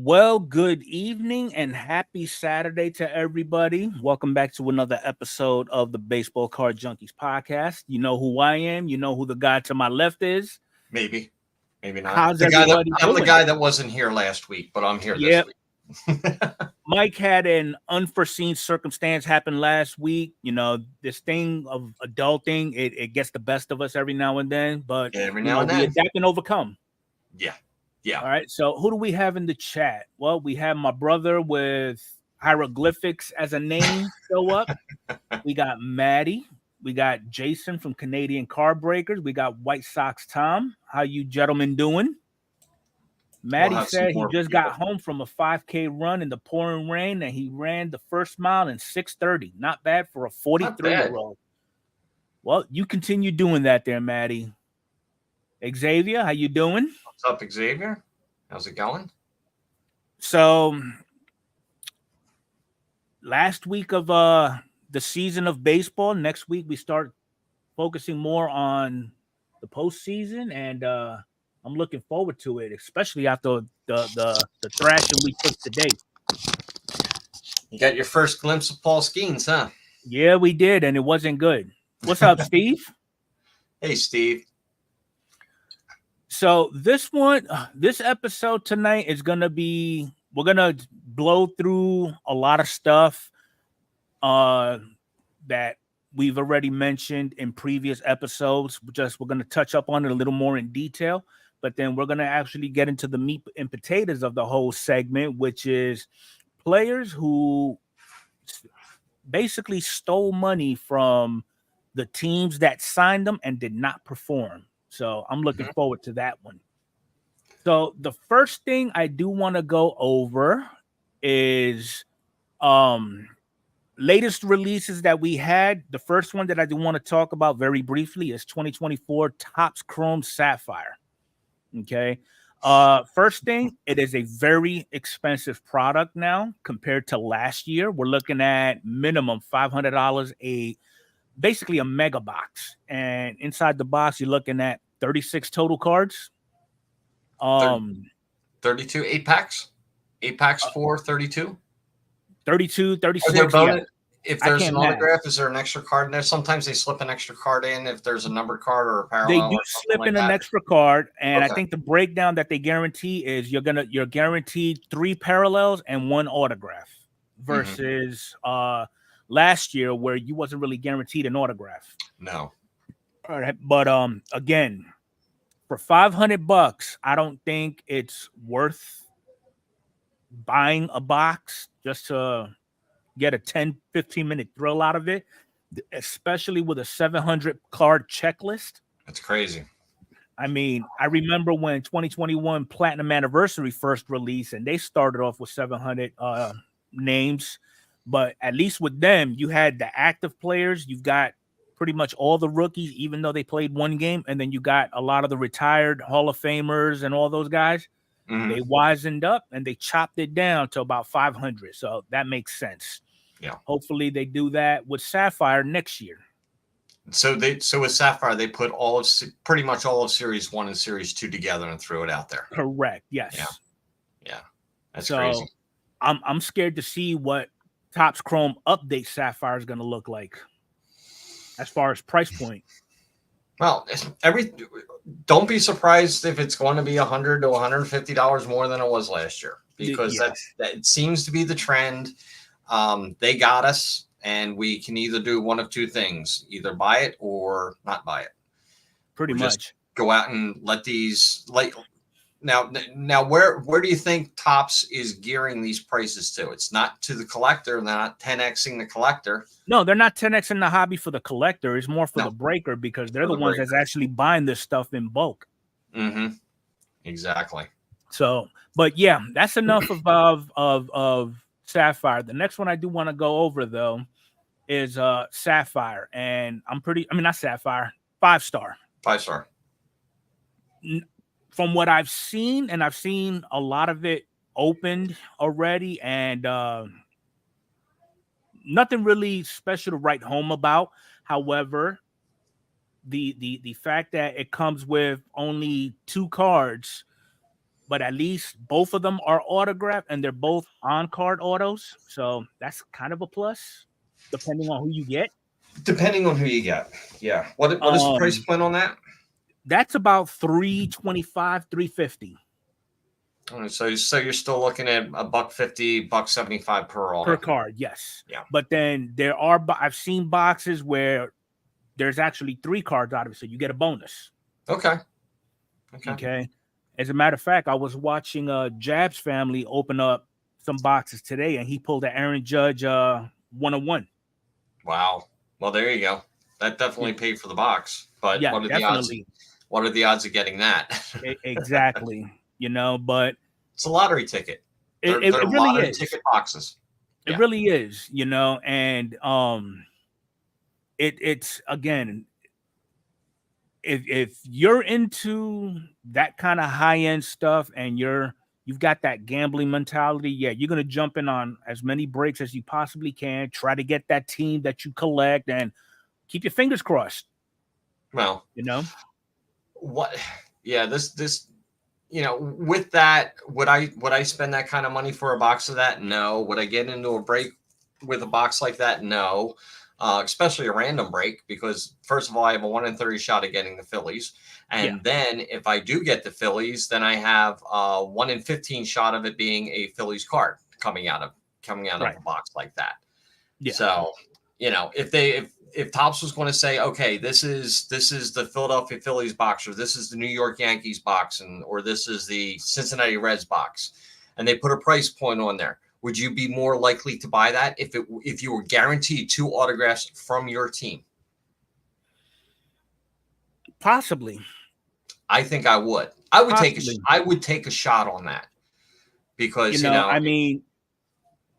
Well, good evening and happy Saturday to everybody. Welcome back to another episode of the Baseball Card Junkies podcast. You know who I am. You know who the guy to my left is. Maybe not. How's the guy that everybody I'm doing? the guy that wasn't here last week, but I'm here Yep. this week. Mike had an unforeseen circumstance happen last week. You know, this thing of adulting, it gets the best of us every now and then, but Every now and then. we adapt and overcome. Yeah. All right. So who do we have in the chat? Well, we have my brother with hieroglyphics as a name show up. We got Maddie. We got Jason from Canadian Car Breakers. We got White Sox Tom. How you gentlemen doing? Maddie said he just got home from a 5K run in the pouring rain, and he ran the first mile in 6:30. Not bad for a 43-year-old. Well, you continue doing that there, Maddie. Xavier, how you doing? What's up, Xavier? How's it going? So, last week of the season of baseball. Next week we start focusing more on the postseason, and I'm looking forward to it, especially after the thrashing we took today. You got your first glimpse of Paul Skeens, huh? Yeah, we did, and it wasn't good. What's up, Steve? Hey, Steve. So this episode tonight is gonna be, we're gonna blow through a lot of stuff that we've already mentioned in previous episodes. We're gonna touch up on it a little more in detail, but then we're gonna actually get into the meat and potatoes of the whole segment, which is players who basically stole money from the teams that signed them and did not perform. So I'm looking forward to that one. So the first thing I do want to go over is latest releases that we had. The first one that I do want to talk about very briefly is 2024 Topps Chrome Sapphire. Okay. First thing, it is a very expensive product now compared to last year. We're looking at minimum $500 basically a mega box, and inside the box you're looking at 36 total cards. 32 8-packs for 32 36. Yeah. If there's an autograph, is there an extra card in there? Sometimes they slip an extra card in if there's a numbered card or a parallel. They do slip in an extra card, and I think the breakdown that they guarantee is you're guaranteed 3 parallels and 1 autograph versus last year where you wasn't really guaranteed an autograph. No. All right, but again, for $500, I don't think it's worth buying a box just to get a 10-15 minute thrill out of it, especially with a 700 card checklist. That's crazy. I mean, I remember when 2021 Platinum Anniversary first released, and they started off with 700 names. But at least with them, you had the active players. You've got pretty much all the rookies, even though they played one game. And then you got a lot of the retired Hall of Famers and all those guys. They wisened up and they chopped it down to about 500. So that makes sense. Yeah. Hopefully they do that with Sapphire next year. So with Sapphire, they put pretty much all of Series 1 and Series 2 together and threw it out there. Correct. Yes. Yeah. That's crazy. I'm scared to see what Topps Chrome Update Sapphire is going to look like as far as price point. Well, don't be surprised if it's going to be $100 to $150 more than it was last year, because that seems to be the trend. They got us, and we can either do one of two things: either buy it or not buy it. Pretty much. Just go out and let these Now, where do you think Topps is gearing these prices to? It's not to the collector. They're not 10xing the collector. No, they're not 10xing the hobby for the collector. It's more for the breaker, because they're the ones that's actually buying this stuff in bulk. Exactly. So, but yeah, that's enough of Sapphire. The next one I do want to go over though is Sapphire, and not Sapphire, 5-star. 5-star. From what I've seen, and I've seen a lot of it opened already, and nothing really special to write home about. However, the fact that it comes with only 2 cards but at least both of them are autographed and they're both on card autos. So that's kind of a plus, depending on who you get. Depending on who you get. Yeah. What is the price point on that? That's about $325, $350. All right, so you're still looking at $150, $175 per auto. Per card, yes. Yeah. But then there are I've seen boxes where there's actually 3 cards out of it, so you get a bonus. Okay. As a matter of fact, I was watching Jab's family open up some boxes today, and he pulled an Aaron Judge 101. Wow. Well, there you go. That definitely paid for the box. But Yeah, what are definitely. the odds? What are the odds of getting that? Exactly. But it's a lottery ticket. It really is. Ticket boxes. It really is. And it's again, if you're into that kind of high end stuff and you've got that gambling mentality, you're gonna jump in on as many breaks as you possibly can. Try to get that team that you collect and keep your fingers crossed. Well, what? Yeah, this. With that, would I spend that kind of money for a box of that? No. Would I get into a break with a box like that? No. Especially a random break, because first of all, I have a 1 in 30 shot of getting the Phillies. And then if I do get the Phillies, then I have a 1 in 15 shot of it being a Phillies card coming out of a box like that. Yeah. So, if Topps was going to say, okay, this is the Philadelphia Phillies box, or this is the New York Yankees box, or this is the Cincinnati Reds box, and they put a price point on there, would you be more likely to buy that if you were guaranteed 2 autographs from your team? Possibly. I think I would. I would take a shot on that, because I mean,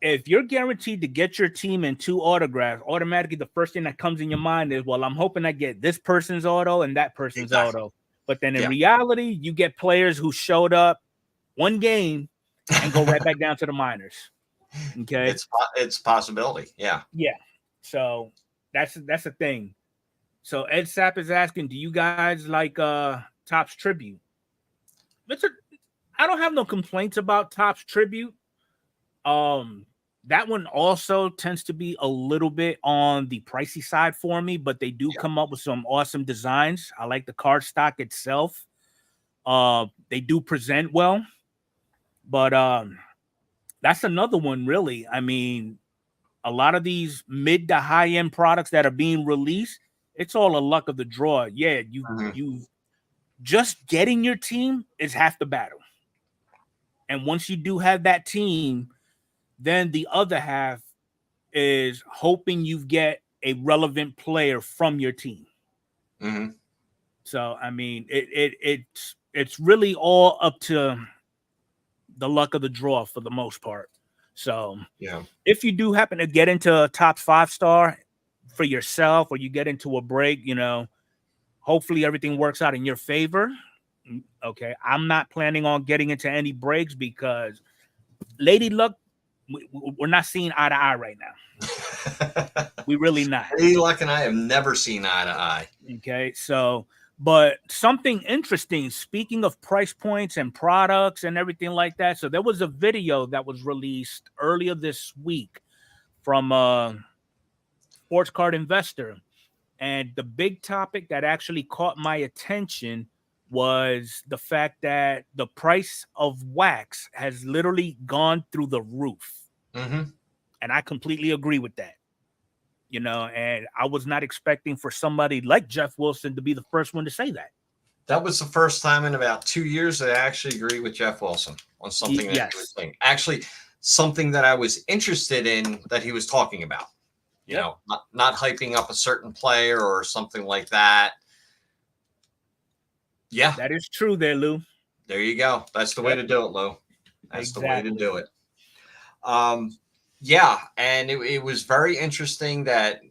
if you're guaranteed to get your team in 2 autographs, automatically the first thing that comes in your mind is, well, I'm hoping I get this person's auto and that person's auto. But then in reality, you get players who showed up 1 game and go right back down to the minors. Okay, it's a possibility. Yeah. So that's the thing. So Ed Sapp is asking, do you guys like Topps Tribute? I don't have no complaints about Topps Tribute. That one also tends to be a little bit on the pricey side for me, but they do come up with some awesome designs. I like the card stock itself. They do present well, but that's another one, really. I mean, a lot of these mid to high end products that are being released, it's all a luck of the draw. Yeah, you just getting your team is half the battle. And once you do have that team, then the other half is hoping you get a relevant player from your team. Mm-hmm. So, I mean, it's really all up to the luck of the draw for the most part. So, if you do happen to get into a top 5-star for yourself, or you get into a break, hopefully everything works out in your favor. Okay, I'm not planning on getting into any breaks because Lady Luck, we're not seeing eye to eye right now. We really not. Lady Luck and I have never seen eye to eye. Okay, so, but something interesting, speaking of price points and products and everything like that. So there was a video that was released earlier this week from Sports Card Investor. And the big topic that actually caught my attention was the fact that the price of wax has literally gone through the roof. Mm-hmm. And I completely agree with that. And I was not expecting for somebody like Jeff Wilson to be the first one to say that. That was the first time in about 2 years that I actually agree with Jeff Wilson on something that he was saying. Actually, something that I was interested in that he was talking about. Not hyping up a certain player or something like that. Yeah. That is true there, Lou. There you go. That's the way to do it, Lou. That's the way to do it. And it was very interesting that,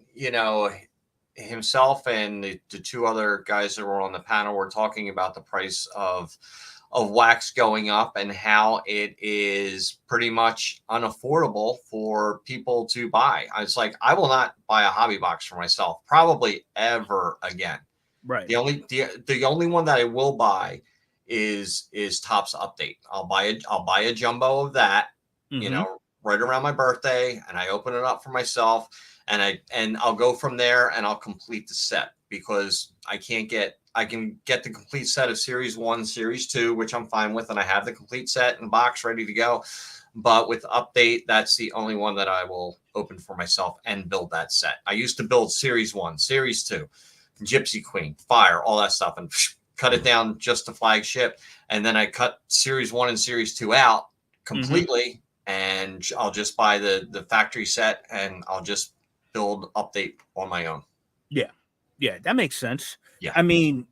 himself and the 2 other guys that were on the panel were talking about the price of wax going up and how it is pretty much unaffordable for people to buy. I was like, I will not buy a hobby box for myself, probably ever again. Right. The only one that I will buy is Topps Update. I'll buy a jumbo of that, you know, right around my birthday, and I open it up for myself, and I'll go from there, and I'll complete the set, because I can get the complete set of Series 1, Series 2, which I'm fine with, and I have the complete set in the box ready to go. But with Update, that's the only one that I will open for myself and build that set. I used to build Series 1, Series 2, Gypsy Queen, Fire, all that stuff, and cut it down just to flagship. And then I cut Series 1 and Series 2 out completely, and I'll just buy the factory set, and I'll just build Update on my own. Yeah. Yeah, that makes sense. Yeah. I mean,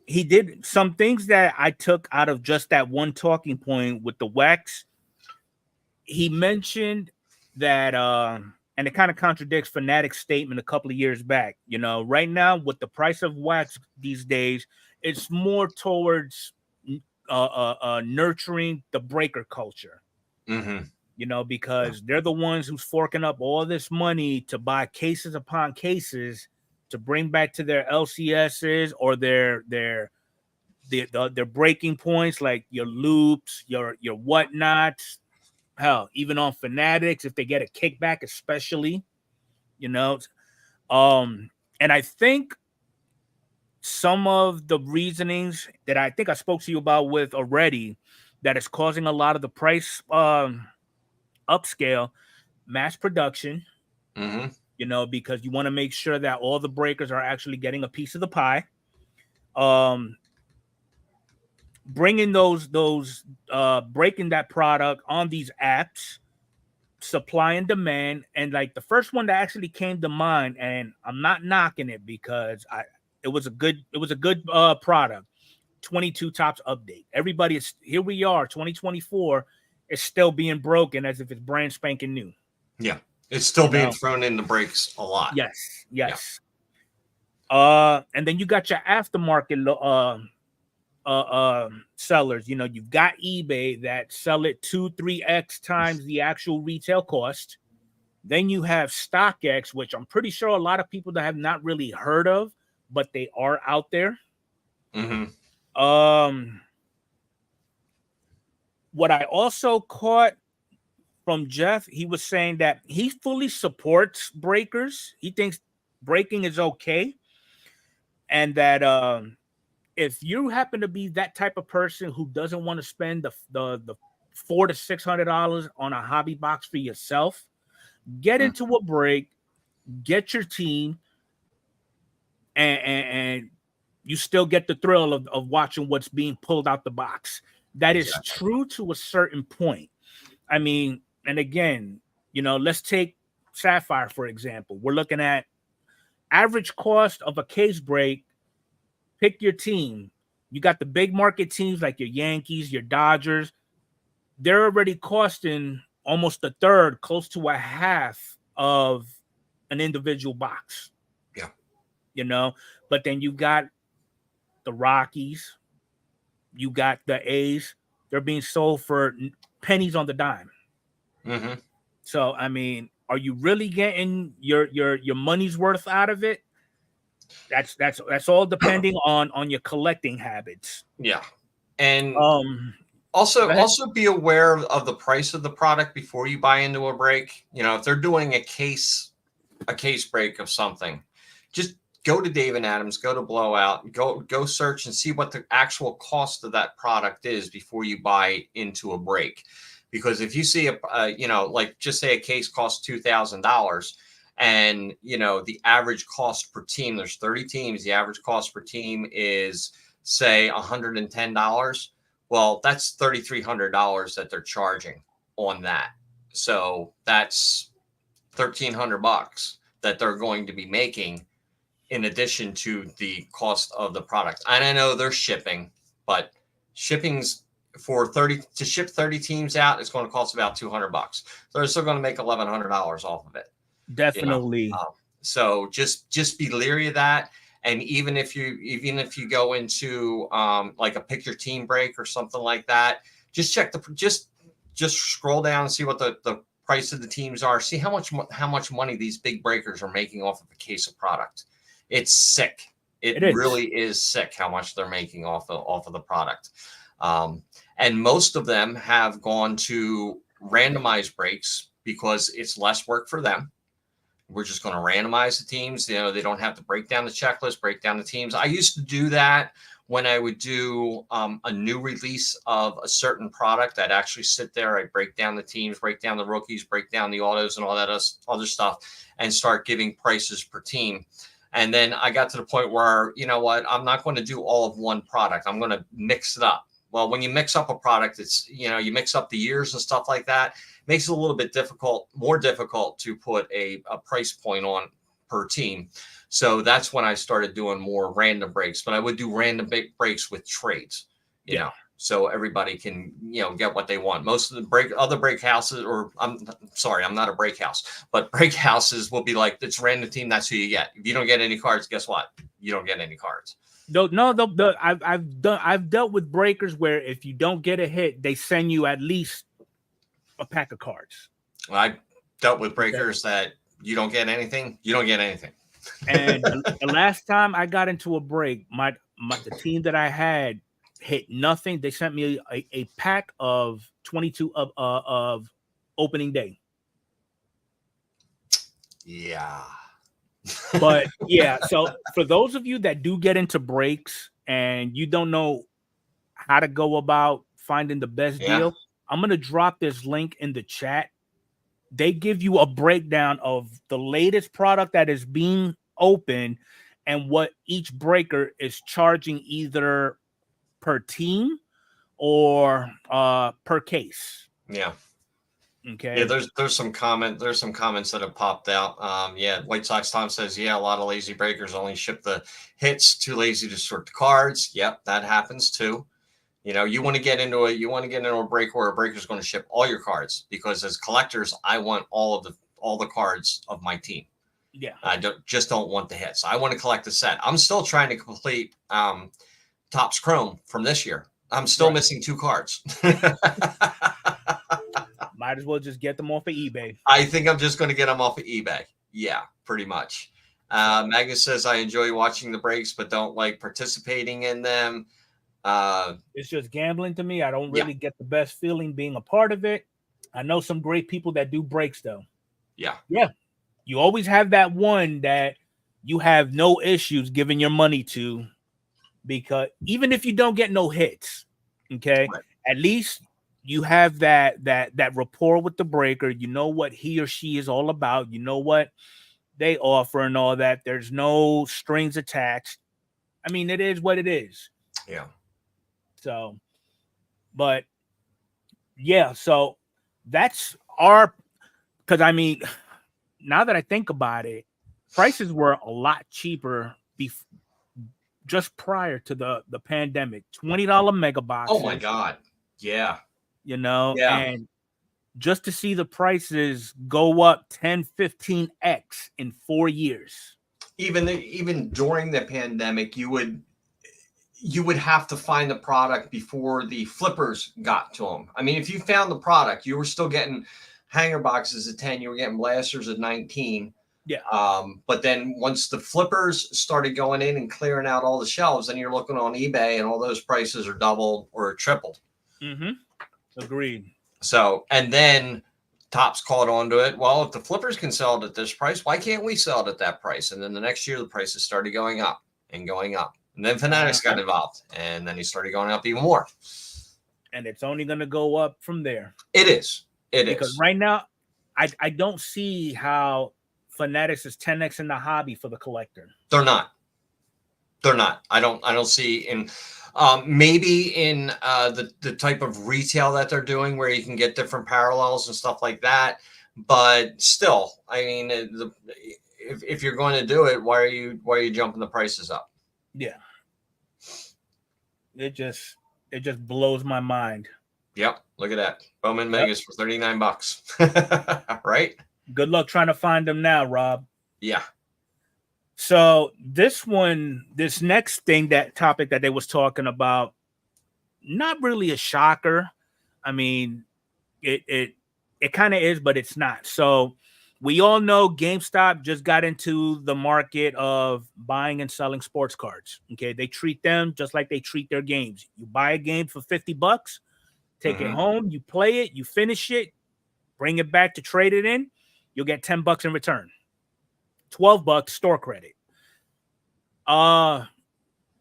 he did some things that I took out of just that one talking point with the wax. He mentioned that, and it kind of contradicts Fanatic's statement a couple of years back. You know, right now with the price of wax these days, it's more towards nurturing the breaker culture. You know, because they're the ones who's forking up all this money to buy cases upon cases to bring back to their LCSs or their breaking points, like your loops, your whatnots. Hell, even on Fanatics, if they get a kickback, especially, you know. And I think some of the reasonings that I think I spoke to you about with already, that is causing a lot of the price upscale, mass production. You know, because you want to make sure that all the breakers are actually getting a piece of the pie. Bringing those breaking that product on these apps, supply and demand. And like the first one that actually came to mind, and I'm not knocking it because it was a good product. 22 Topps Update. Everybody is here. We are 2024. It's still being broken as if it's brand spanking new. Yeah, it's still being thrown in the breaks a lot. Yes. And then you got your aftermarket sellers. You know, you've got eBay that sell it 2-3x times the actual retail cost. Then you have StockX, which I'm pretty sure a lot of people that have not really heard of, but they are out there. What I also caught from Jeff, he was saying that he fully supports breakers. He thinks breaking is okay, and that if you happen to be that type of person who doesn't want to spend the $400 to $600 on a hobby box for yourself, get into a break, get your team, and you still get the thrill of watching what's being pulled out the box. That is true to a certain point. I mean, and again, you know, let's take Sapphire, for example. We're looking at average cost of a case break. Pick your team. You got the big market teams like your Yankees, your Dodgers. They're already costing almost a third, close to a half of an individual box. Yeah. You know, but then you got the Rockies, you got the A's. They're being sold for pennies on the dime. So, I mean, are you really getting your money's worth out of it? That's all depending on your collecting habits. Yeah. And also be aware of the price of the product before you buy into a break. You know, if they're doing a case break of something, just go to Dave and Adams, go to Blowout, go search and see what the actual cost of that product is before you buy into a break. Because if you see you know, like just say a case costs $2,000, and you know the average cost per team, there's 30 teams, the average cost per team is say $110. Well, that's $3,300 that they're charging on that. So that's $1,300 that they're going to be making in addition to the cost of the product. And I know they're shipping, but shipping's to ship 30 teams out, it's going to cost about $200. So they're still going to make $1,100 off of it. Definitely. You know? So just be leery of that. And even if you go into like a pick your team break or something like that, just check just scroll down and see what the price of the teams are. See how much money these big breakers are making off of a case of product. It's sick. It is. really is sick how much they're making off of the product. And most of them have gone to randomized breaks because it's less work for them. We're just going to randomize the teams. You know, they don't have to break down the checklist, break down the teams. I used to do that when I would do a new release of a certain product. I'd actually sit there, I'd break down the teams, break down the rookies, break down the autos and all that other stuff, and start giving prices per team. And then I got to the point where, you know what, I'm not going to do all of one product. I'm going to mix it up. Well, when you mix up a product, it's, you know, you mix up the years and stuff like that, makes it a little bit more difficult to put a price point on per team. So that's when I started doing more random breaks, but I would do random breaks with trades, you know, so everybody can, you know, get what they want. Most of the other break houses, or I'm sorry, I'm not a break house, but break houses will be like, it's random team. That's who you get. If you don't get any cards, guess what? You don't get any cards. I've dealt with breakers where if you don't get a hit, they send you at least a pack of cards. Well, I dealt with breakers that you don't get anything. You don't get anything. And the last time I got into a break, the team that I had hit nothing. They sent me a pack of 22 of opening day. Yeah. But yeah, so for those of you that do get into breaks and you don't know how to go about finding the best deal, I'm going to drop this link in the chat. They give you a breakdown of the latest product that is being opened and what each breaker is charging either per team or per case. Yeah. Okay. Yeah, there's some comments that have popped out. Yeah, White Sox Tom says, yeah, a lot of lazy breakers only ship the hits, too lazy to sort the cards. Yep, that happens too. You know, you want to get into a break where a breaker is going to ship all your cards, because as collectors, I want all the cards of my team. Yeah, I don't want the hits. I want to collect the set. I'm still trying to complete Topps Chrome from this year. I'm still missing 2 cards. Might as well just get them off of eBay. I think I'm just going to get them off of eBay. Yeah, pretty much. Magnus says, I enjoy watching the breaks, but don't like participating in them. It's just gambling to me. I don't really get the best feeling being a part of it. I know some great people that do breaks, though. Yeah. You always have that one that you have no issues giving your money to, because even if you don't get no hits, okay, at least you have that rapport with the breaker. You know what he or she is all about. You know what they offer and all that. There's no strings attached. I mean, it is what it is. Yeah. So, but yeah, so that's our, because I mean, now that I think about it, prices were a lot cheaper just prior to the pandemic. $20 mega boxes. Oh my God. Yeah. You know, and just to see the prices go up 10, 15x in 4 years. Even during the pandemic, you would have to find the product before the flippers got to them. I mean, if you found the product, you were still getting hanger boxes at 10, you were getting blasters at 19. Yeah. But then once the flippers started going in and clearing out all the shelves, then you're looking on eBay and all those prices are doubled or tripled. Mm-hmm. Agreed. So, and then Topps caught on to it. Well, if the flippers can sell it at this price, why can't we sell it at that price? And then the next year, the prices started going up and going up. And then Fanatics got involved, and then he started going up even more. And it's only going to go up from there. It is. Because right now, I don't see how Fanatics is 10x in the hobby for the collector. They're not. I don't see in maybe in the type of retail that they're doing, where you can get different parallels and stuff like that. But still, I mean, if you're going to do it, why are you jumping the prices up? Yeah. It just blows my mind. Yep. Look at that. Bowman Megas for $39. Right? Good luck trying to find them now, Rob. Yeah. So this next topic that they was talking about, not really a shocker. I mean, it kind of is, but it's not. So we all know GameStop just got into the market of buying and selling sports cards. Okay, they treat them just like they treat their games. You buy a game for $50, take it home, you play it, you finish it, bring it back to trade it in, you'll get $10 in return. $12 store credit.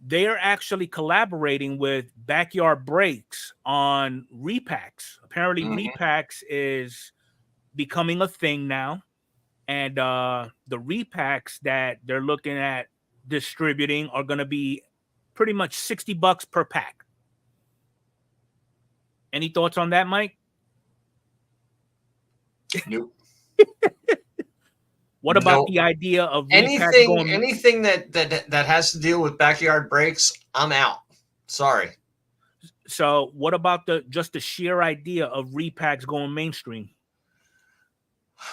They are actually collaborating with Backyard Breaks on repacks. Apparently, repacks is becoming a thing now. And the repacks that they're looking at distributing are going to be pretty much $60 per pack. Any thoughts on that, Mike? Nope. What about the idea of anything that has to deal with Backyard Breaks? I'm out. Sorry. So what about just the sheer idea of repacks going mainstream?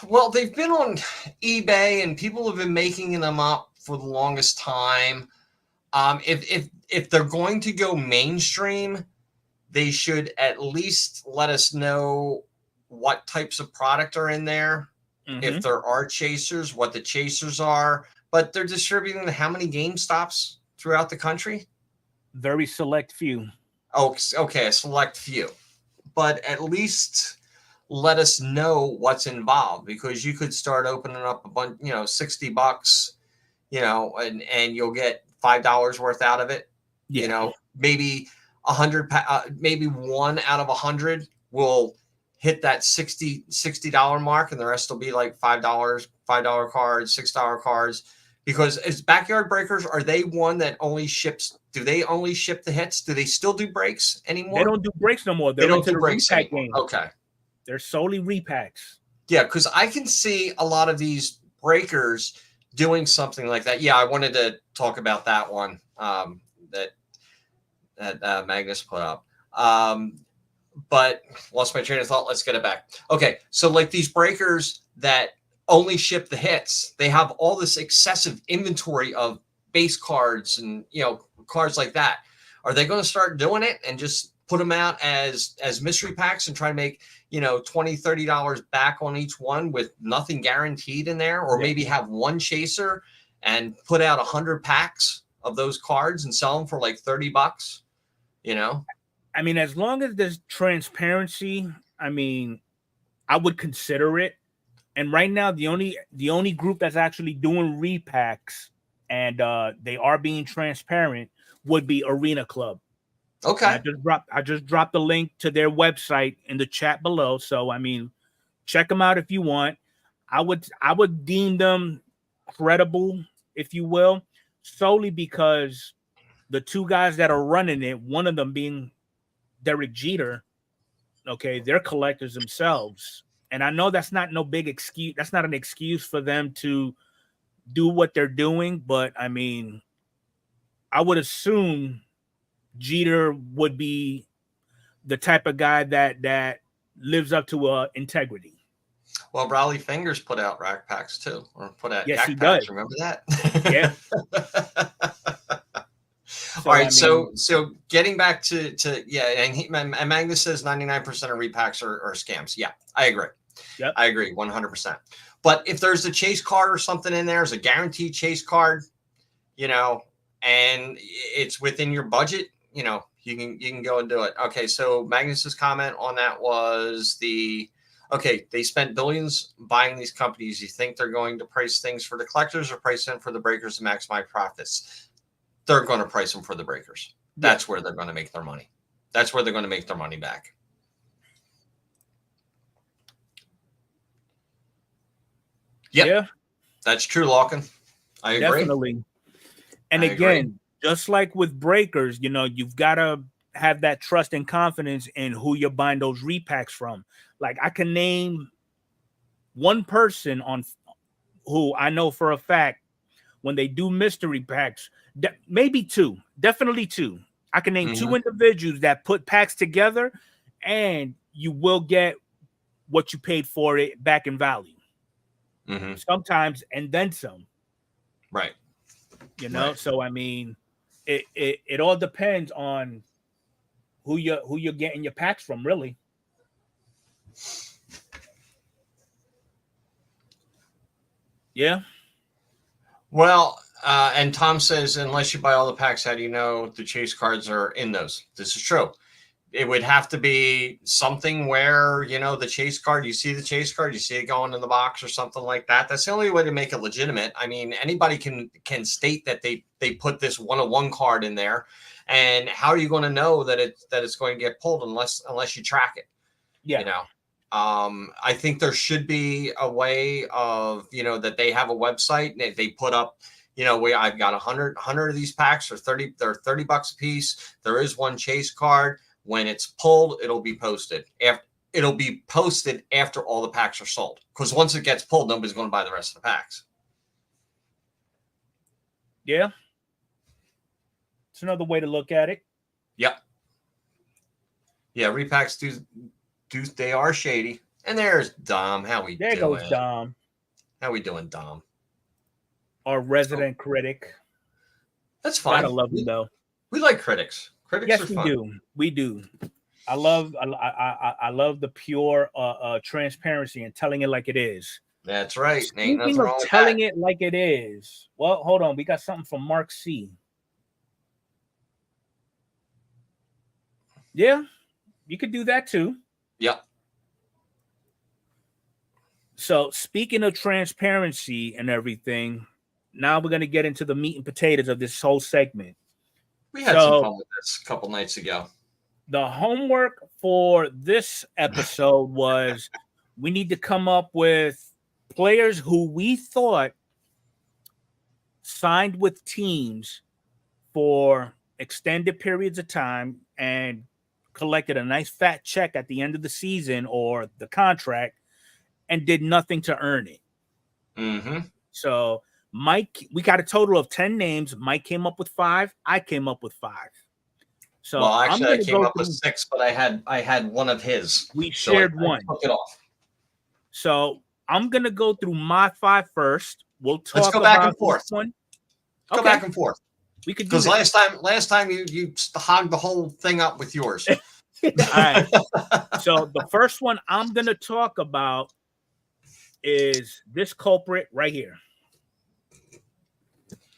Well, they've been on eBay and people have been making them up for the longest time. If they're going to go mainstream, they should at least let us know what types of product are in there. If there are chasers, what the chasers are. But they're distributing to how many GameStops throughout the country? Very select few. Oh, okay, a select few. But at least let us know what's involved, because you could start opening up a bunch, $60, and you'll get $5 worth out of it. Yeah. Maybe 100, maybe one out of 100 will hit that $60 mark, and the rest will be like $5 cards, $6 cards. Because as Backyard Breakers, are they one that only ships? Do they only ship the hits? Do they still do breaks anymore? They don't do breaks no more. They don't do breaks anymore. Game. Okay. They're solely repacks. Yeah, because I can see a lot of these breakers doing something like that. Yeah, I wanted to talk about that one that Magnus put up. But lost my train of thought. Let's get it back. Okay, so like these breakers that only ship the hits, they have all this excessive inventory of base cards and cards like that. Are they going to start doing it and just put them out as mystery packs and try to make $20-$30 back on each one with nothing guaranteed in there? Or maybe have one chaser and put out 100 packs of those cards and sell them for like $30? I mean, as long as there's transparency, I mean, I would consider it. And right now, the only group that's actually doing repacks and they are being transparent would be Arena Club. Okay. I just dropped the link to their website in the chat below. So I mean, check them out if you want. I would deem them credible, if you will, solely because the two guys that are running it, one of them being Derek Jeter, okay, they're collectors themselves. And I know that's not no big excuse. That's not an excuse for them to do what they're doing. But I mean, I would assume Jeter would be the type of guy that lives up to integrity. Well, Raleigh Fingers put out rack packs too, or put out yes, yak he packs. does. Remember that? Yeah. All right, so getting back to and Magnus says 99% of repacks are scams. Yeah, I agree. Yep. I agree 100%. But if there's a chase card or something in there, as a guaranteed chase card, and it's within your budget, you can go and do it. Okay, so Magnus's comment on that was they spent billions buying these companies. You think they're going to price things for the collectors or price them for the breakers to maximize profits? They're going to price them for the breakers. That's where they're going to make their money. That's where they're going to make their money back. Yep. Yeah, that's true, Lawkin. I agree. Definitely. And again, just like with breakers, you've got to have that trust and confidence in who you're buying those repacks from. Like I can name one person on who I know for a fact when they do mystery packs, maybe two, definitely two. I can name two individuals that put packs together and you will get what you paid for it back in value. Sometimes and then some. Right. So I mean, it all depends on who you're getting your packs from, really. Yeah. Well, and Tom says, unless you buy all the packs, how do you know the chase cards are in those? This is true. It would have to be something where, the chase card, you see the chase card, you see it going in the box or something like that. That's the only way to make it legitimate. I mean, anybody can state that they put this 101 card in there. And how are you going to know that it's going to get pulled unless you track it? Yeah. I think there should be a way of, that they have a website and they put up, I've got 100 of these packs, they're $30 a piece. There is one chase card. When it's pulled, it'll be posted. It'll be posted after all the packs are sold. Because once it gets pulled, nobody's going to buy the rest of the packs. Yeah. It's another way to look at it. Yep. Yeah, repacks they are shady. And there's Dom. How we doing? There goes Dom. How we doing, Dom? Our resident critic. That's fine. Gotta love him though. We like critics. Critics are fun. Do. We do. I love the pure transparency and telling it like it is. That's right. Speaking of telling it like it is. Well, hold on. We got something from Mark C. Yeah, you could do that too. Yep. So speaking of transparency and everything, now we're going to get into the meat and potatoes of this whole segment. We had some fun with this a couple nights ago. The homework for this episode was we need to come up with players who we thought signed with teams for extended periods of time and collected a nice fat check at the end of the season or the contract and did nothing to earn it. Mm-hmm. So Mike, we got a total of 10 names. Mike came up with 5. I came up with 5. So well, actually, I came up with 6, but I had one of his. We shared one. I took it off. So I'm gonna go through my 5 first. We'll talk. Let's go back and forth. One. Go back and forth. We could do because last time you hogged the whole thing up with yours. All right. So the first one I'm gonna talk about is this culprit right here.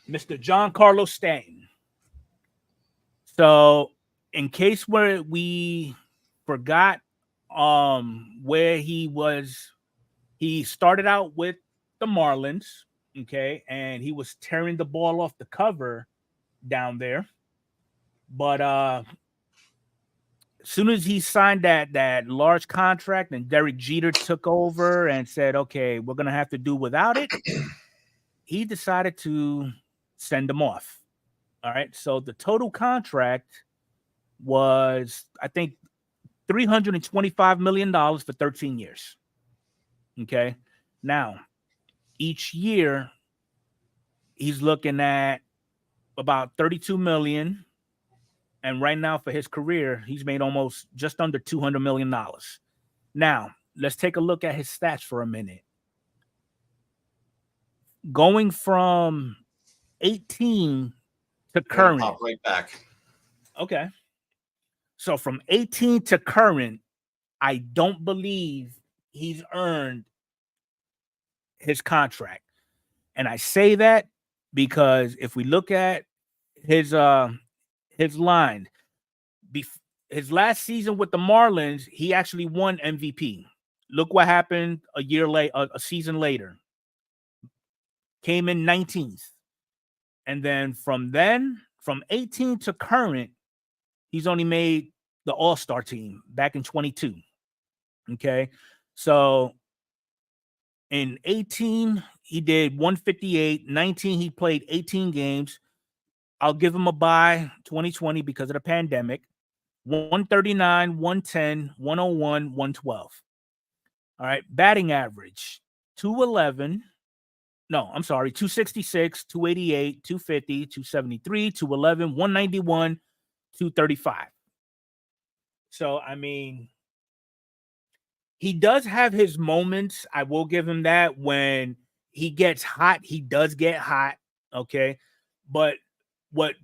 Mr. Giancarlo Stanton. So, in case where we forgot where he was, he started out with the Marlins, okay, and he was tearing the ball off the cover down there. But as soon as he signed that large contract and Derek Jeter took over and said, okay, we're going to have to do without it, he decided to send him off. All right. So the total contract was, I think, $325 million for 13 years. Okay. Now, each year, he's looking at about $32 million. And right now, for his career, he's made almost just under $200 million. Now, let's take a look at his stats for a minute. Going from 18 to current. Pop right back. Okay. So from 18 to current, I don't believe he's earned his contract. And I say that because if we look at his line, his last season with the Marlins, he actually won MVP. Look what happened a season later. Came in 19th. And then from 18 to current, he's only made the All-Star team back in 22. Okay. So in 18, he did 158. 19, he played 18 games. I'll give him a bye 2020 because of the pandemic. 139, 110, 101, 112. All right. Batting average, 211. No, I'm sorry, 266, 288, 250, 273, 211, 191, 235. So, I mean, he does have his moments. I will give him that. When he gets hot, he does get hot. Okay. But what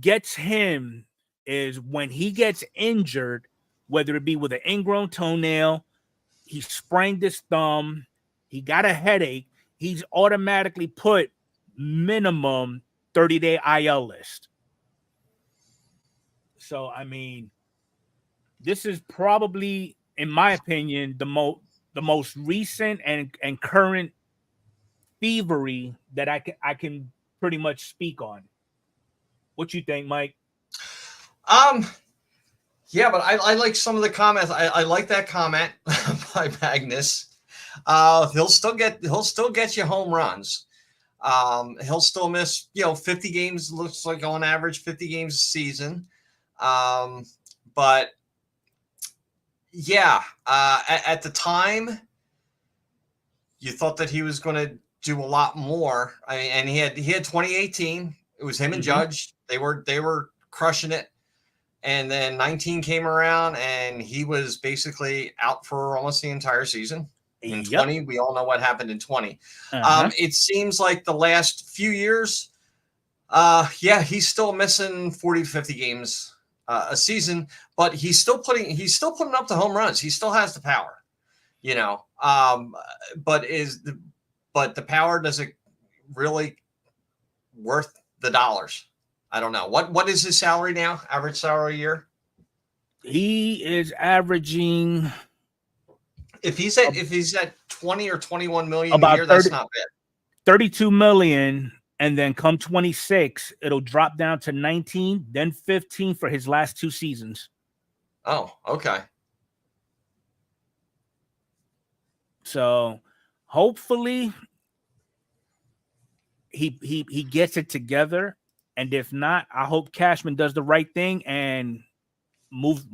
gets him is when he gets injured, whether it be with an ingrown toenail, he sprained his thumb, he got a headache. he's automatically put minimum 30-day IL list. So, I mean, this is probably, in my opinion, the most recent and current thievery that I can pretty much speak on. What you think, Mike? Yeah, but I like some of the comments. I like that comment by Magnus. He'll still get you home runs. He'll still miss 50 games. Looks like on average 50 games a season. But yeah, at the time, you thought that he was going to do a lot more. I mean, and he had 2018. It was him and Judge. They were crushing it. And then 19 came around, and he was basically out for almost the entire season. In 20, we all know what happened in 20. It seems like the last few years, he's still missing 40 to 50 games a season, but he's still putting up the home runs. He still has the power, but the power, does it really worth the dollars? I don't know. What is his salary now? Average salary a year? He is averaging, if he's at 20 or 21 million about a year, that's not bad. 32 million, and then come 26, it'll drop down to 19, then 15 for his last 2 seasons. Oh, okay. So hopefully he gets it together. And if not, I hope Cashman does the right thing and moves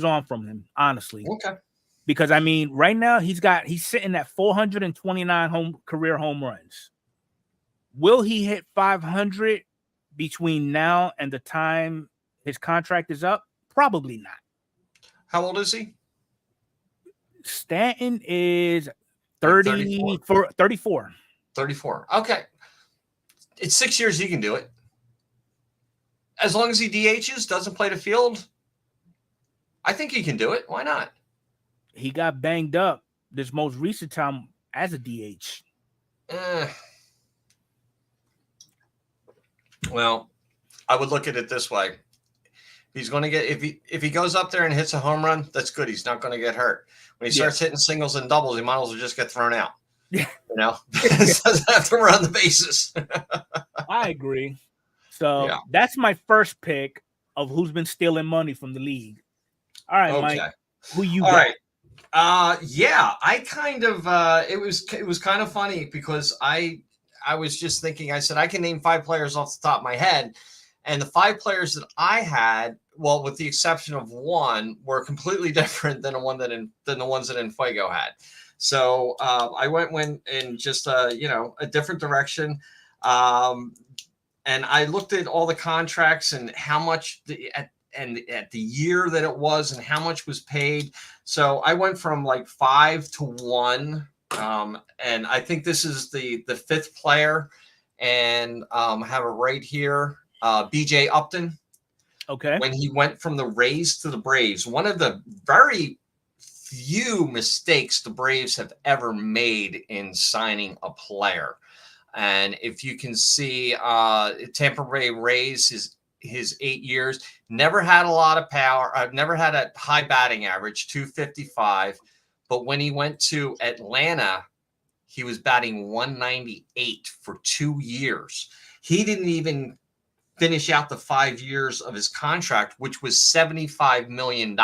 on from him, honestly. Okay. Because I mean, right now he's sitting at 429 career home runs. Will he hit 500 between now and the time his contract is up? Probably not. How old is he? Stanton is 34. 34. Okay. It's 6 years. He can do it. As long as he DHs, doesn't play the field, I think he can do it. Why not? He got banged up this most recent time as a DH. Well, I would look at it this way. He's going to get, if he goes up there and hits a home run, that's good. He's not going to get hurt. When he starts hitting singles and doubles, he might as well just get thrown out. Yeah. He doesn't have to run the bases. I agree. So that's my first pick of who's been stealing money from the league. All right, Mike, who you got? All right. I kind of it was kind of funny because I was just thinking, I said I can name 5 players off the top of my head, and the 5 players that I had, well, with the exception of one, were completely different than the ones that Infuego had. So I went in just a different direction. And I looked at all the contracts and how much at the year that it was and how much was paid. So I went from like 5 to 1. And I think this is the 5th player, and have it right here. BJ Upton. Okay. When he went from the Rays to the Braves, one of the very few mistakes the Braves have ever made in signing a player. And if you can see, Tampa Bay Rays, his 8 years, never had a lot of power. I've never had a high batting average, 255. But when he went to Atlanta, he was batting 198 for 2 years. He didn't even finish out the 5 years of his contract, which was $75 million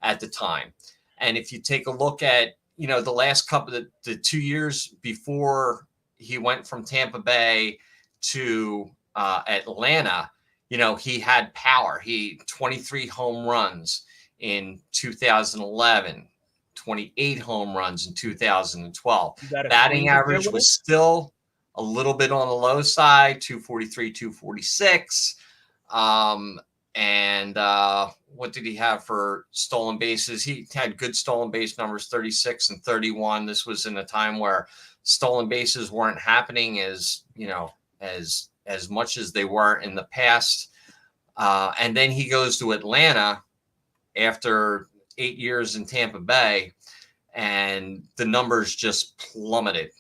at the time. And if you take a look at, the last couple of the 2 years before he went from Tampa Bay to Atlanta, he had power. He 23 home runs in 2011, 28 home runs in 2012. Batting average was still a little bit on the low side, 243, 246. And what did he have for stolen bases? He had good stolen base numbers, 36 and 31. This was in a time where stolen bases weren't happening as much as they were in the past. And then he goes to Atlanta after 8 years in Tampa Bay, and the numbers just plummeted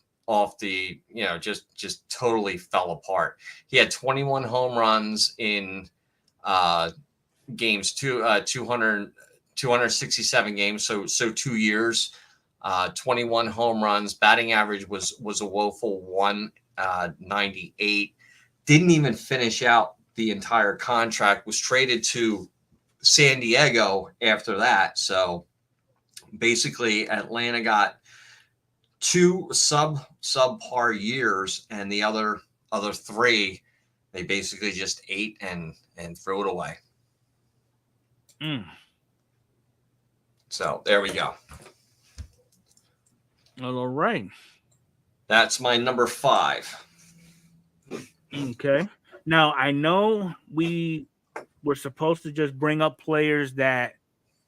the, just totally fell apart. He had 21 home runs in games, 267 games. So 2 years, 21 home runs, batting average was a woeful 198. Didn't even finish out the entire contract, was traded to San Diego after that. So basically Atlanta got 2 subpar years, and the other 3 they basically just ate and threw it away. So there we go. All right. That's my number 5. Okay. Now I know we were supposed to just bring up players that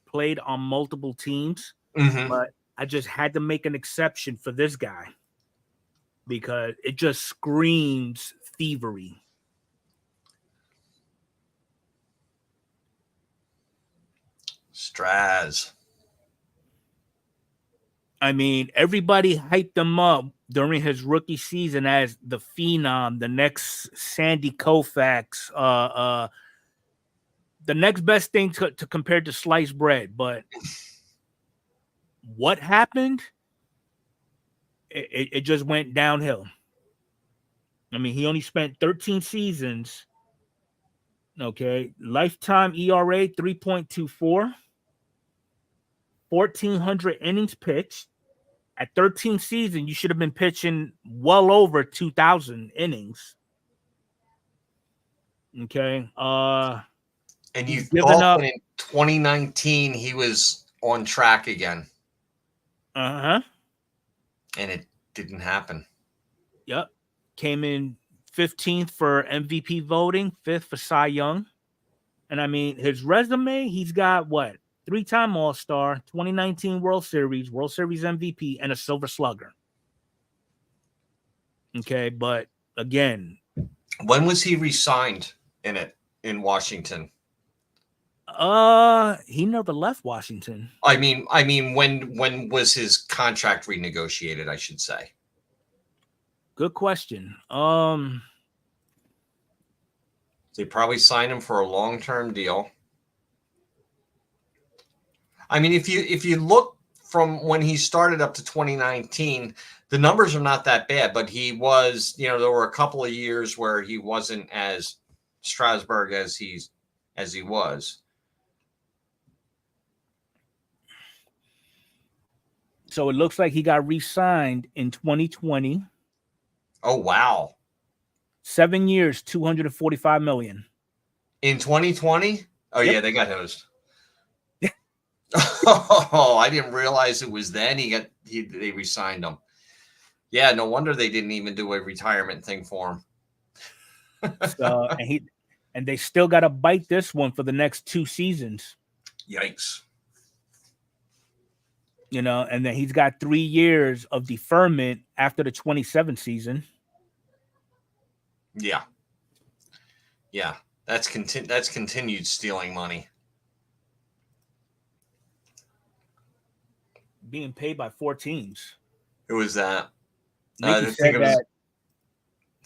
played on multiple teams, but I just had to make an exception for this guy because it just screams thievery. Straz. I mean, everybody hyped him up during his rookie season as the phenom, the next Sandy Koufax, the next best thing to compare to sliced bread. But what happened? It just went downhill. I mean, he only spent 13 seasons. Okay, lifetime ERA 3.24, 1,400 innings pitched. At 13 seasons, you should have been pitching well over 2,000 innings. Okay. And you thought in 2019 he was on track again. And it didn't happen. Yep. Came in 15th for MVP voting, 5th for Cy Young. And I mean, his resume, he's got what? 3-time All-Star, 2019 World Series MVP, and a Silver Slugger. Okay, but again, when was he re-signed in Washington? He never left Washington. I mean, when was his contract renegotiated, I should say? Good question. They probably signed him for a long-term deal. I mean, if you look from when he started up to 2019, the numbers are not that bad, but he was, there were a couple of years where he wasn't as Strasburg as he was. So it looks like he got re-signed in 2020. Oh, wow. 7 years, $245 million. In 2020? Oh, yep. Yeah, they got hosed. Oh, I didn't realize it was then they re-signed him. Yeah, no wonder they didn't even do a retirement thing for him. So, and they still got to bite this one for the next 2 seasons. Yikes. And then he's got 3 years of deferment after the 27 season. Yeah. Yeah, that's continued stealing money. Being paid by 4 teams. Who was that? I think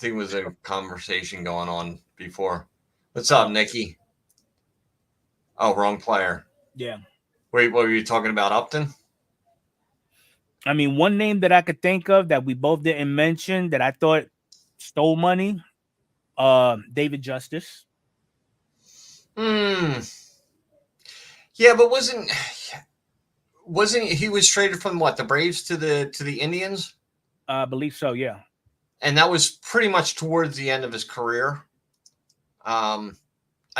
it was a conversation going on before. What's up, Nikki? Oh, wrong player. Yeah. Wait, what were you talking about, Upton? I mean, one name that I could think of that we both didn't mention that I thought stole money, David Justice. Yeah, but wasn't he was traded from what, the Braves to the Indians? I believe so, yeah. And that was pretty much towards the end of his career. I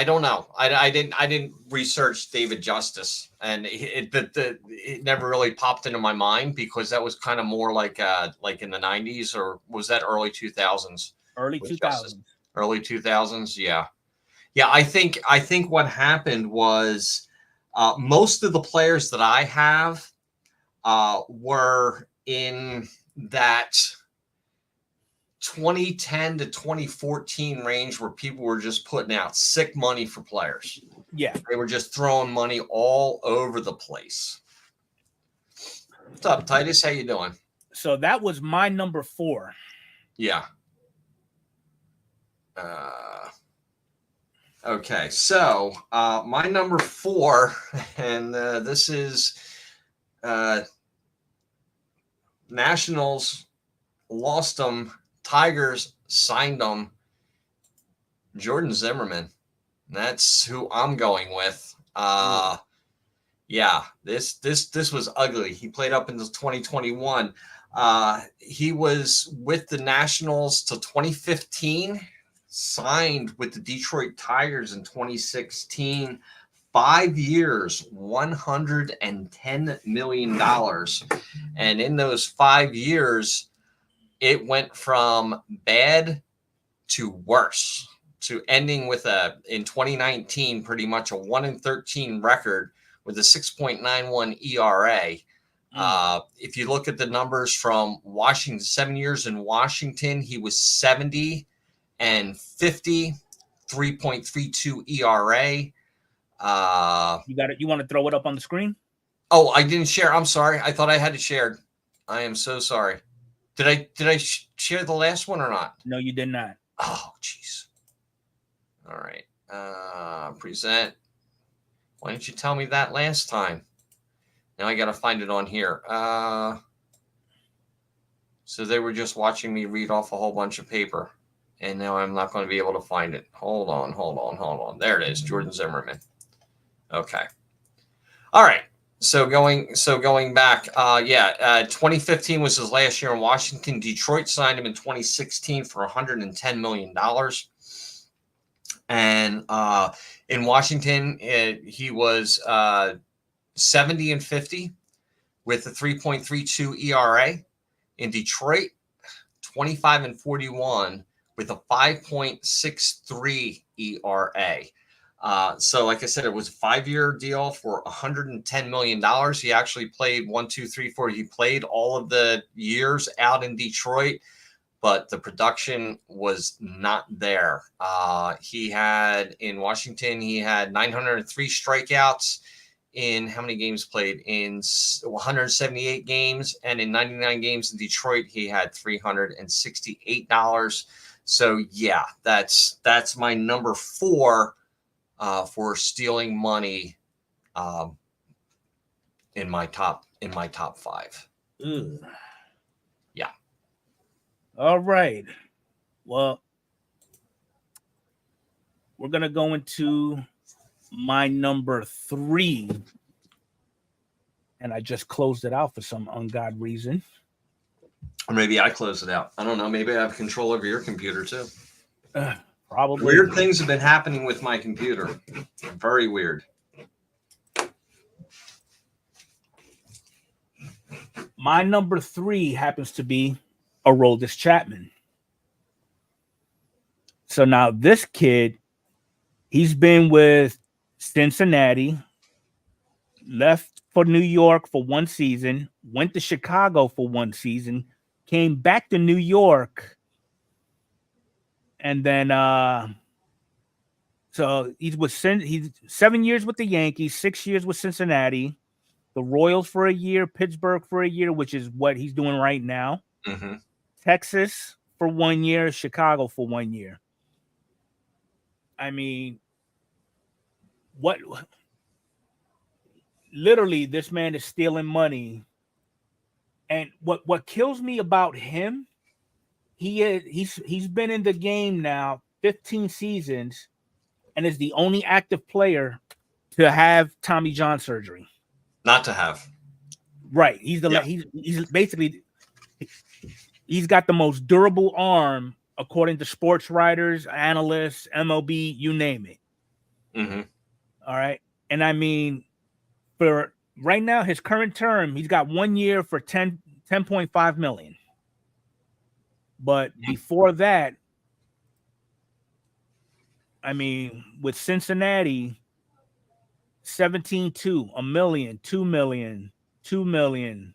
don't know. I didn't research David Justice, and it never really popped into my mind because that was kind of more like in the 90s, or was that early 2000s? Early 2000s. Early 2000s, yeah. Yeah, I think what happened was most of the players that I have were in that 2010 to 2014 range where people were just putting out sick money for players. Yeah. They were just throwing money all over the place. What's up, Titus? How you doing? So that was my number 4. Yeah. Okay, so my number 4, and this is Nationals lost them, Tigers signed them. Jordan Zimmerman. That's who I'm going with. Yeah, this was ugly. He played up until 2021. He was with the Nationals till 2015, signed with the Detroit Tigers in 2016. 5 years, $110 million. And in those 5 years, it went from bad to worse, to ending with in 2019, pretty much a 1-13 record with a 6.91 ERA. If you look at the numbers from Washington, 7 years in Washington, he was 70 and 50, 3.32 ERA. You got it. You want to throw it up on the screen? Oh, I didn't share. I'm sorry. I thought I had it shared. I am so sorry. Did I share the last one or not? No, you did not. Oh, jeez. All right. Present. Why didn't you tell me that last time? Now I got to find it on here. So they were just watching me read off a whole bunch of paper, and now I'm not going to be able to find it. Hold on. There it is. Jordan Zimmerman. Okay. All right. So going back, 2015 was his last year in Washington. Detroit signed him in 2016 for $110 million. And in Washington, he was 70 and 50 with a 3.32 ERA. In Detroit, 25 and 41 with a 5.63 ERA. So like I said, it was a 5-year deal for $110 million. He actually played 1, 2, 3, 4. He played all of the years out in Detroit, but the production was not there. He had in Washington, he had 903 strikeouts in how many games played? In 178 games. And in 99 games in Detroit, he had $368. So yeah, that's my number 4 for stealing money in my top 5. Ugh. Yeah. All right. Well, we're gonna go into my number 3, and I just closed it out for some ungodly reason. Or maybe I closed it out. I don't know. Maybe I have control over your computer too. Probably. Weird things have been happening with my computer. Very weird. My number 3 happens to be Aroldis Chapman. So now this kid, he's been with Cincinnati, left for New York for 1 season, went to Chicago for 1 season, came back to New York, and then so he's 7 years with the Yankees, 6 years with Cincinnati, the Royals for a year, Pittsburgh for a year, which is what he's doing right now, Texas for 1 year, Chicago for 1 year. I mean, what? Literally, this man is stealing money. And what kills me about him, he's been in the game now 15 seasons, and is the only active player to have Tommy John surgery. Not to have. Right. He's basically he's got the most durable arm according to sports writers, analysts, MLB, you name it. All right. And I mean, for right now, his current term, he's got 1 year for 10.5 million. But before that, I mean, with Cincinnati, 17.2, $1 million, $2 million, $2 million.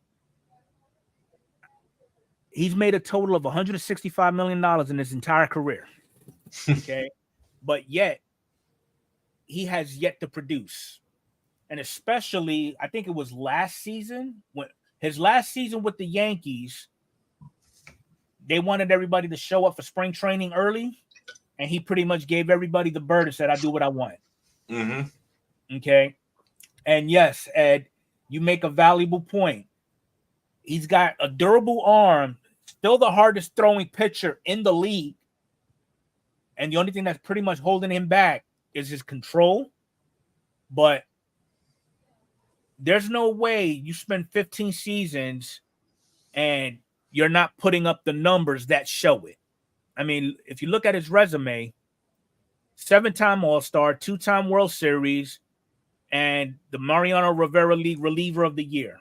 He's made a total of $165 million in his entire career. Okay. But yet, he has yet to produce. And especially, I think it was last season, when his last season with the Yankees, they wanted everybody to show up for spring training early, and he pretty much gave everybody the bird and said, "I do what I want." Mm-hmm. Okay, and yes, Ed, you make a valuable point. He's got a durable arm, still the hardest throwing pitcher in the league, and the only thing that's pretty much holding him back is his control. But there's no way you spend 15 seasons and you're not putting up the numbers that show it. I mean, if you look at his resume, 7-time All-Star, 2-time World Series, and the Mariano Rivera League reliever of the year.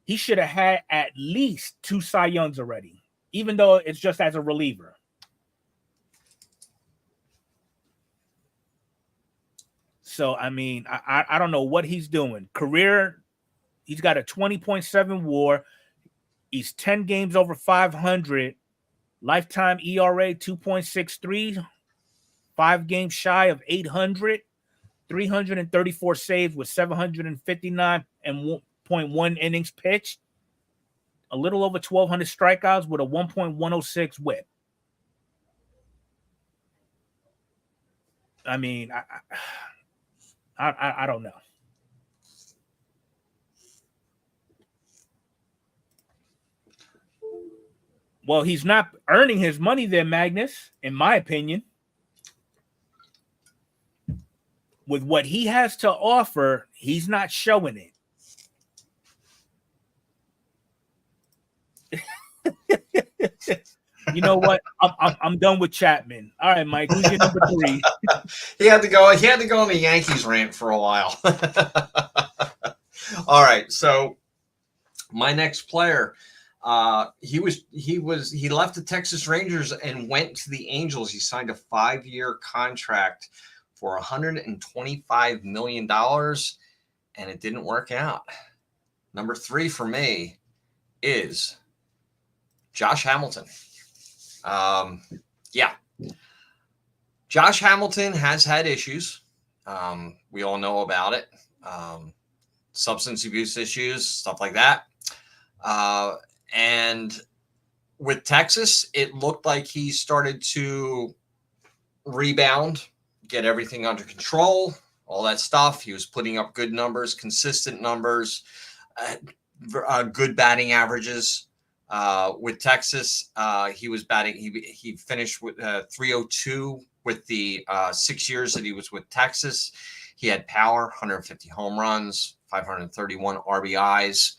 He should have had at least 2 Cy Youngs already, even though it's just as a reliever. So, I mean, I don't know what he's doing. Career, he's got a 20.7 WAR. He's 10 games over 500. Lifetime ERA 2.63. 5 games shy of 800. 334 saves with 759.1 innings pitched. A little over 1,200 strikeouts with a 1.106 whip. I mean, I don't know. Well, he's not earning his money there, Magnus, in my opinion. With what he has to offer, he's not showing it. You know what? I'm done with Chapman. All right, Mike, who's your number 3? He had to go on the Yankees rant for a while. All right, so my next player, he left the Texas Rangers and went to the Angels. He signed a 5-year contract for $125 million, and it didn't work out. Number 3 for me is Josh Hamilton. Josh Hamilton has had issues. We all know about it. Substance abuse issues, stuff like that. And with Texas, it looked like he started to rebound, get everything under control, all that stuff. He was putting up good numbers, consistent numbers, good batting averages. With Texas, he was batting. He finished with 302 with the 6 years that he was with Texas. He had power, 150 home runs, 531 RBIs.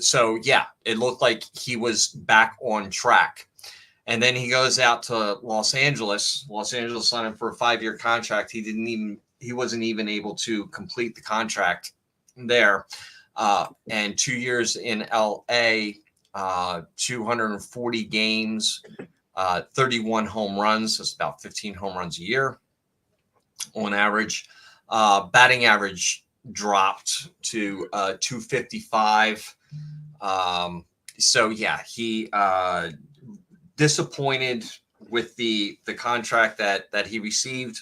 So yeah, it looked like he was back on track. And then he goes out to Los Angeles. Los Angeles signed him for a 5-year contract. He wasn't even able to complete the contract there. And 2 years in LA, 240 games, 31 home runs. That's about 15 home runs a year on average. Batting average dropped to 255. So yeah, he disappointed with the contract that he received.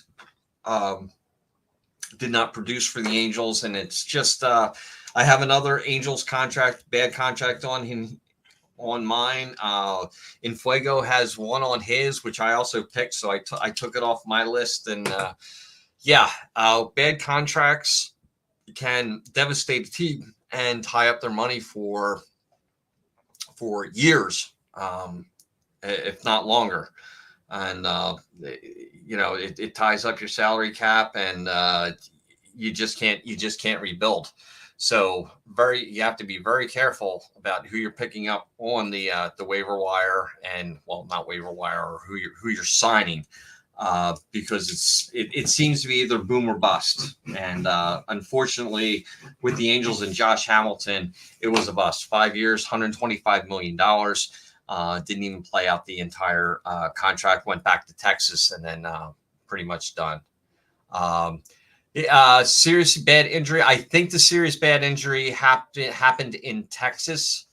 Did not produce for the Angels, and it's just I have another Angels contract, bad contract on him, on mine. Infuego has one on his, which I also picked, so I took it off my list. And bad contracts can devastate a team and tie up their money for years, if not longer. And it ties up your salary cap, and you just can't rebuild. So you have to be very careful about who you're picking up on the waiver wire, and not waiver wire, or who you're signing, because it seems to be either boom or bust. And unfortunately, with the Angels and Josh Hamilton, it was a bust. 5 years, $125 million. Didn't even play out the entire contract. Went back to Texas, and then pretty much done. Serious bad injury. I think the serious bad injury happened in Texas.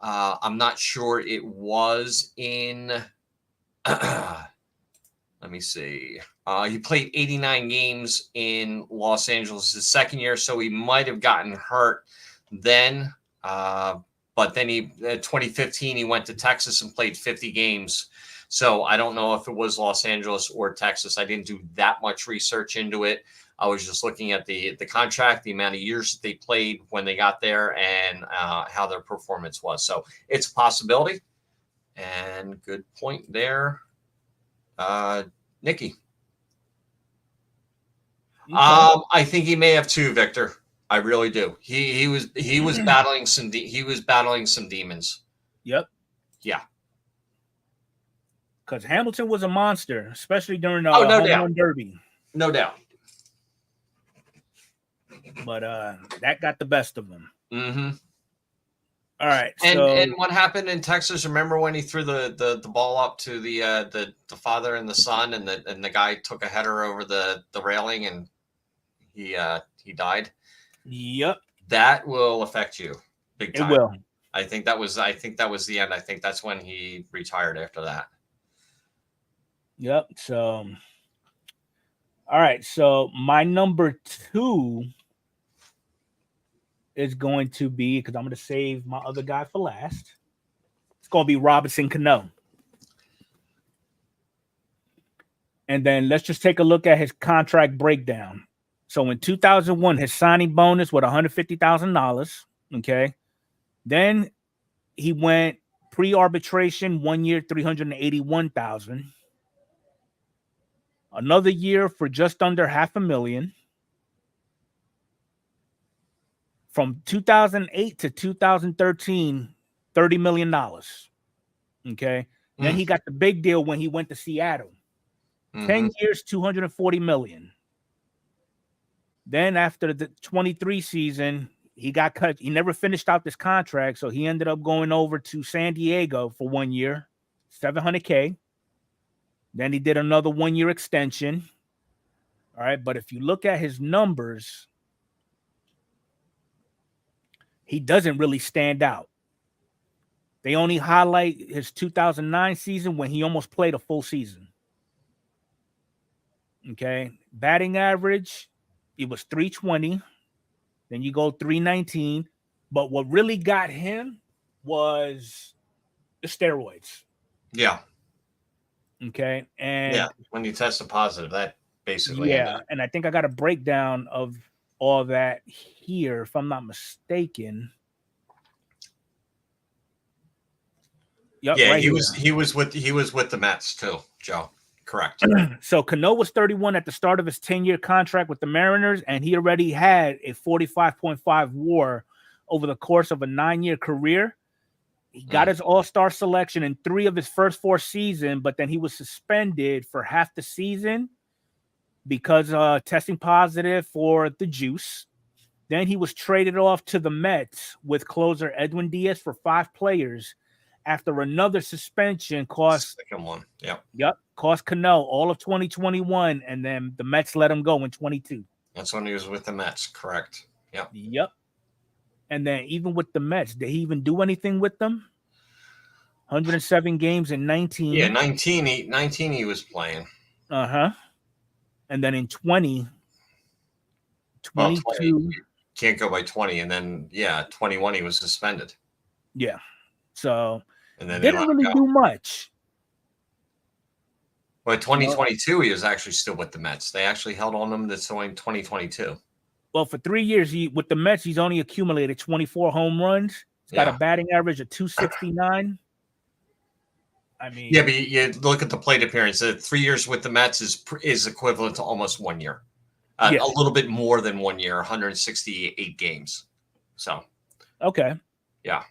I'm not sure it was in. Let me see. He played 89 games in Los Angeles his second year, so he might have gotten hurt then. But then 2015, he went to Texas and played 50 games. So I don't know if it was Los Angeles or Texas. I didn't do that much research into it. I was just looking at the contract, the amount of years that they played when they got there, and how their performance was. So it's a possibility. And good point there, Nikki. Okay. I think he may have two, Victor. I really do. He was battling some demons. Yep. Yeah. Because Hamilton was a monster, especially during the no home doubt. run derby. No doubt. But that got the best of him. Mm-hmm. All right. And what happened in Texas? Remember when he threw the ball up to the father and the son, and the guy took a header over the railing, and he died. Yep. That will affect you big time. It will. I think that was the end. I think that's when he retired after that. Yep. So, all right. So my number 2 is going to be, because I'm going to save my other guy for last. It's going to be Robinson Cano. And then let's just take a look at his contract breakdown. So in 2001, his signing bonus was $150,000. Okay. Then he went pre-arbitration 1 year, $381,000. Another year for just under $500,000. From 2008 to 2013, $30 million. Okay. Then he got the big deal when he went to Seattle. 10 years, $240 million. Then after the 23 season, he got cut. He never finished out this contract, so he ended up going over to San Diego for 1 year, $700K. Then he did another 1 year extension. All right, but if you look at his numbers, he doesn't really stand out. They only highlight his 2009 season when he almost played a full season. Okay, batting average, it was 320. Then you go 319. But what really got him was the steroids. Yeah. Okay. And when you tested positive, that basically ended. And I think I got a breakdown of all that here, if I'm not mistaken. Yep, yeah, right he was with the Mets too, Joe. Correct. So Cano was 31 at the start of his 10-year contract with the Mariners, and he already had a 45.5 WAR over the course of a 9-year career. He got his all-star selection in 3 of his first 4 seasons, but then he was suspended for half the season because testing positive for the juice. Then he was traded off to the Mets with closer Edwin Diaz for 5 players after another suspension cost Cano all of 2021, and then the Mets let him go in 22. That's when he was with the Mets, correct? Yep. And then even with the Mets, did he even do anything with them? 107 games in 19. Yeah, 19 he was playing. Uh-huh. And then in 22. 20, can't go by 20. And then, 21 he was suspended. Yeah. So and then didn't really do much. Well, 2022, he was actually still with the Mets. They actually held on him this in 2022. Well, for 3 years, with the Mets, he's only accumulated 24 home runs. He's got a batting average of 269. I mean, but you look at the plate appearance. 3 years with the Mets is equivalent to almost 1 year. A little bit more than 1 year, 168 games. So, okay. Yeah.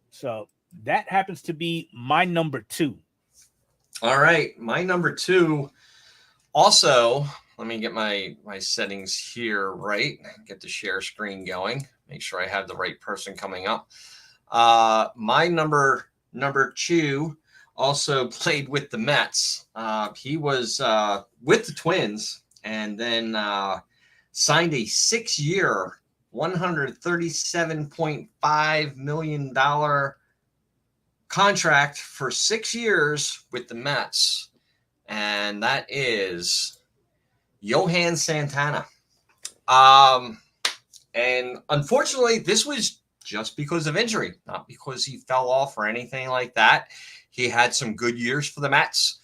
So that happens to be my number 2. All right. My number 2 also, let me get my settings here right. Get the share screen going. Make sure I have the right person coming up. My number 2 also played with the Mets. He was with the Twins and then signed a 6-year, $137.5 million contract for 6 years with the Mets. And that is Johan Santana. And unfortunately, this was just because of injury, not because he fell off or anything like that. He had some good years for the Mets.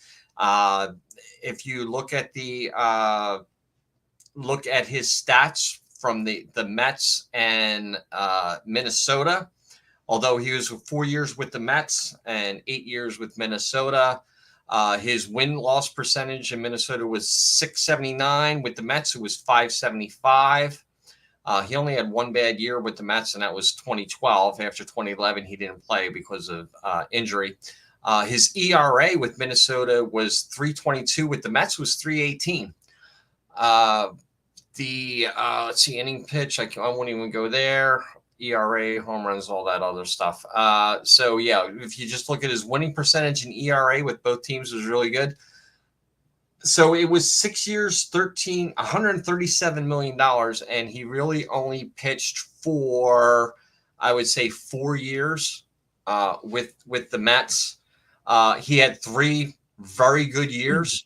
If you look at his stats from the Mets and Minnesota, although he was 4 years with the Mets and 8 years with Minnesota, his win-loss percentage in Minnesota was .679. With the Mets, it was .575. He only had one bad year with the Mets, and that was 2012. After 2011, he didn't play because of injury. His ERA with Minnesota was .322. With the Mets, was .318. Let's see, inning pitch. I won't even go there. ERA, home runs, all that other stuff. So yeah, if you just look at his winning percentage and ERA with both teams, was really good. So it was 6 years, $137 million, and he really only pitched for, I would say, 4 years with the Mets. He had 3 very good years,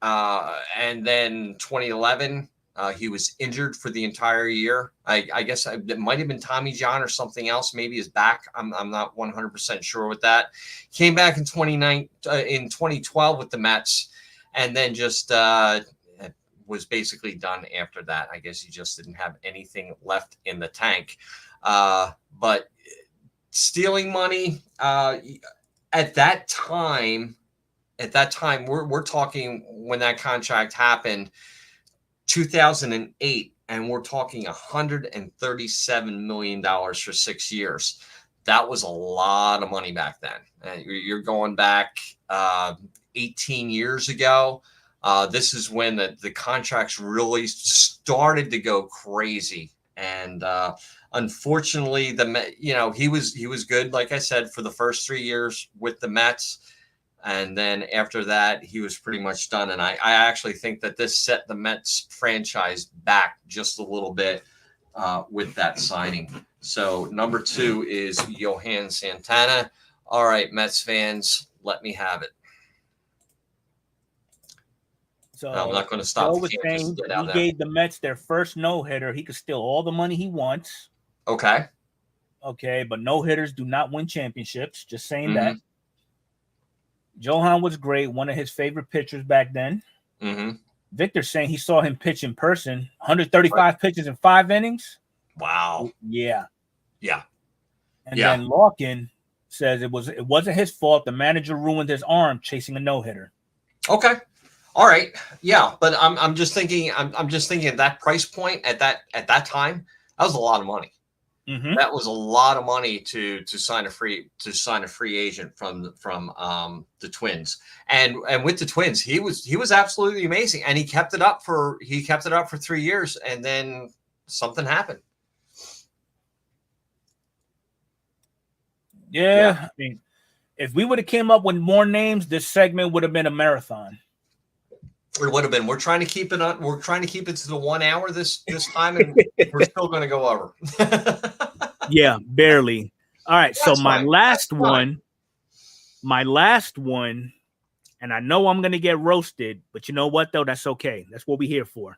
and then 2011, he was injured for the entire year. I guess it might have been Tommy John or something else. Maybe his back. I'm not 100% sure with that. Came back in 2012 with the Mets. And then just was basically done after that. I guess he just didn't have anything left in the tank. But stealing money at that time, we're talking when that contract happened, 2008, and we're talking $137 million for 6 years. That was a lot of money back then. You're going back 18 years ago. This is when the contracts really started to go crazy. And unfortunately, he was good, like I said, for the first 3 years with the Mets. And then after that, he was pretty much done. And I actually think that this set the Mets franchise back just a little bit with that signing. So number 2 is Johan Santana. All right, Mets fans, let me have it. So no, I'm not going to stop. Joe was saying he gave the Mets their first no-hitter. He could steal all the money he wants. Okay, but no-hitters do not win championships. Just saying that. Johan was great, one of his favorite pitchers back then. Victor's saying he saw him pitch in person, 135 pitches in 5 innings. Wow. Yeah. And Yeah. then Larkin says it wasn't his fault. The manager ruined his arm chasing a no-hitter. Okay. All right. Yeah, but I'm just thinking at that price point at that time, that was a lot of money. That was a lot of money to sign a free agent from the Twins. And with the Twins, he was absolutely amazing, and he kept it up for 3 years, and then something happened. Yeah. I mean, if we would have came up with more names, this segment would have been a marathon. It would have been. We're trying to keep it on. We're trying to keep it to the 1 hour this time, and we're still going to go over. Yeah, barely. All right. That's so fine. my last one, and I know I'm going to get roasted, but you know what though? That's okay. That's what we're here for.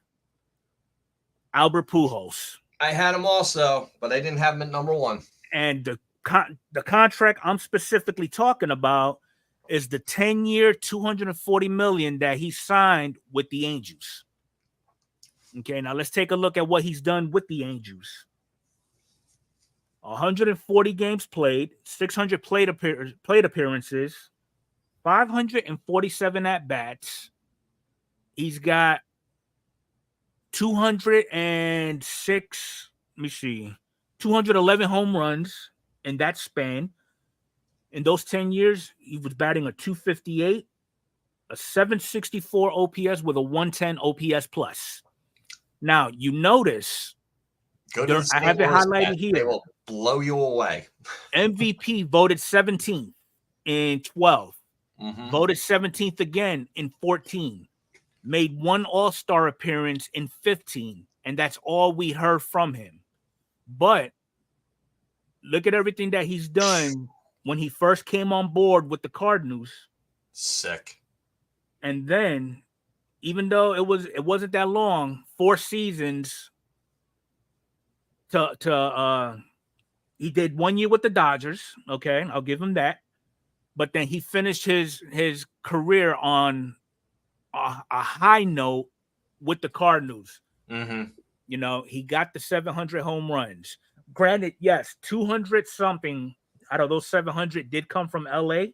Albert Pujols. I had him also, but I didn't have him at number 1. And the contract I'm specifically talking about is the 10-year, $240 million that he signed with the Angels. Okay, now let's take a look at what he's done with the Angels. 140 games played, 600 plate appearances, 547 at-bats. He's got 211 home runs in that span. In those 10 years, he was batting a 258, a 764 OPS with a 110 OPS plus. Now, you notice, I have it highlighted here. They will blow you away. MVP voted 17th in 12. Voted 17th again in 14. Made 1 All-Star appearance in 15. And that's all we heard from him. But look at everything that he's done when he first came on board with the Cardinals. Sick. And then, even though it wasn't that long, 4 seasons to he did 1 year with the Dodgers. Okay, I'll give him that. But then he finished his career on a high note with the Cardinals. Mm-hmm. You know, he got the 700 home runs. Granted, yes, 200 something out of those 700 did come from LA,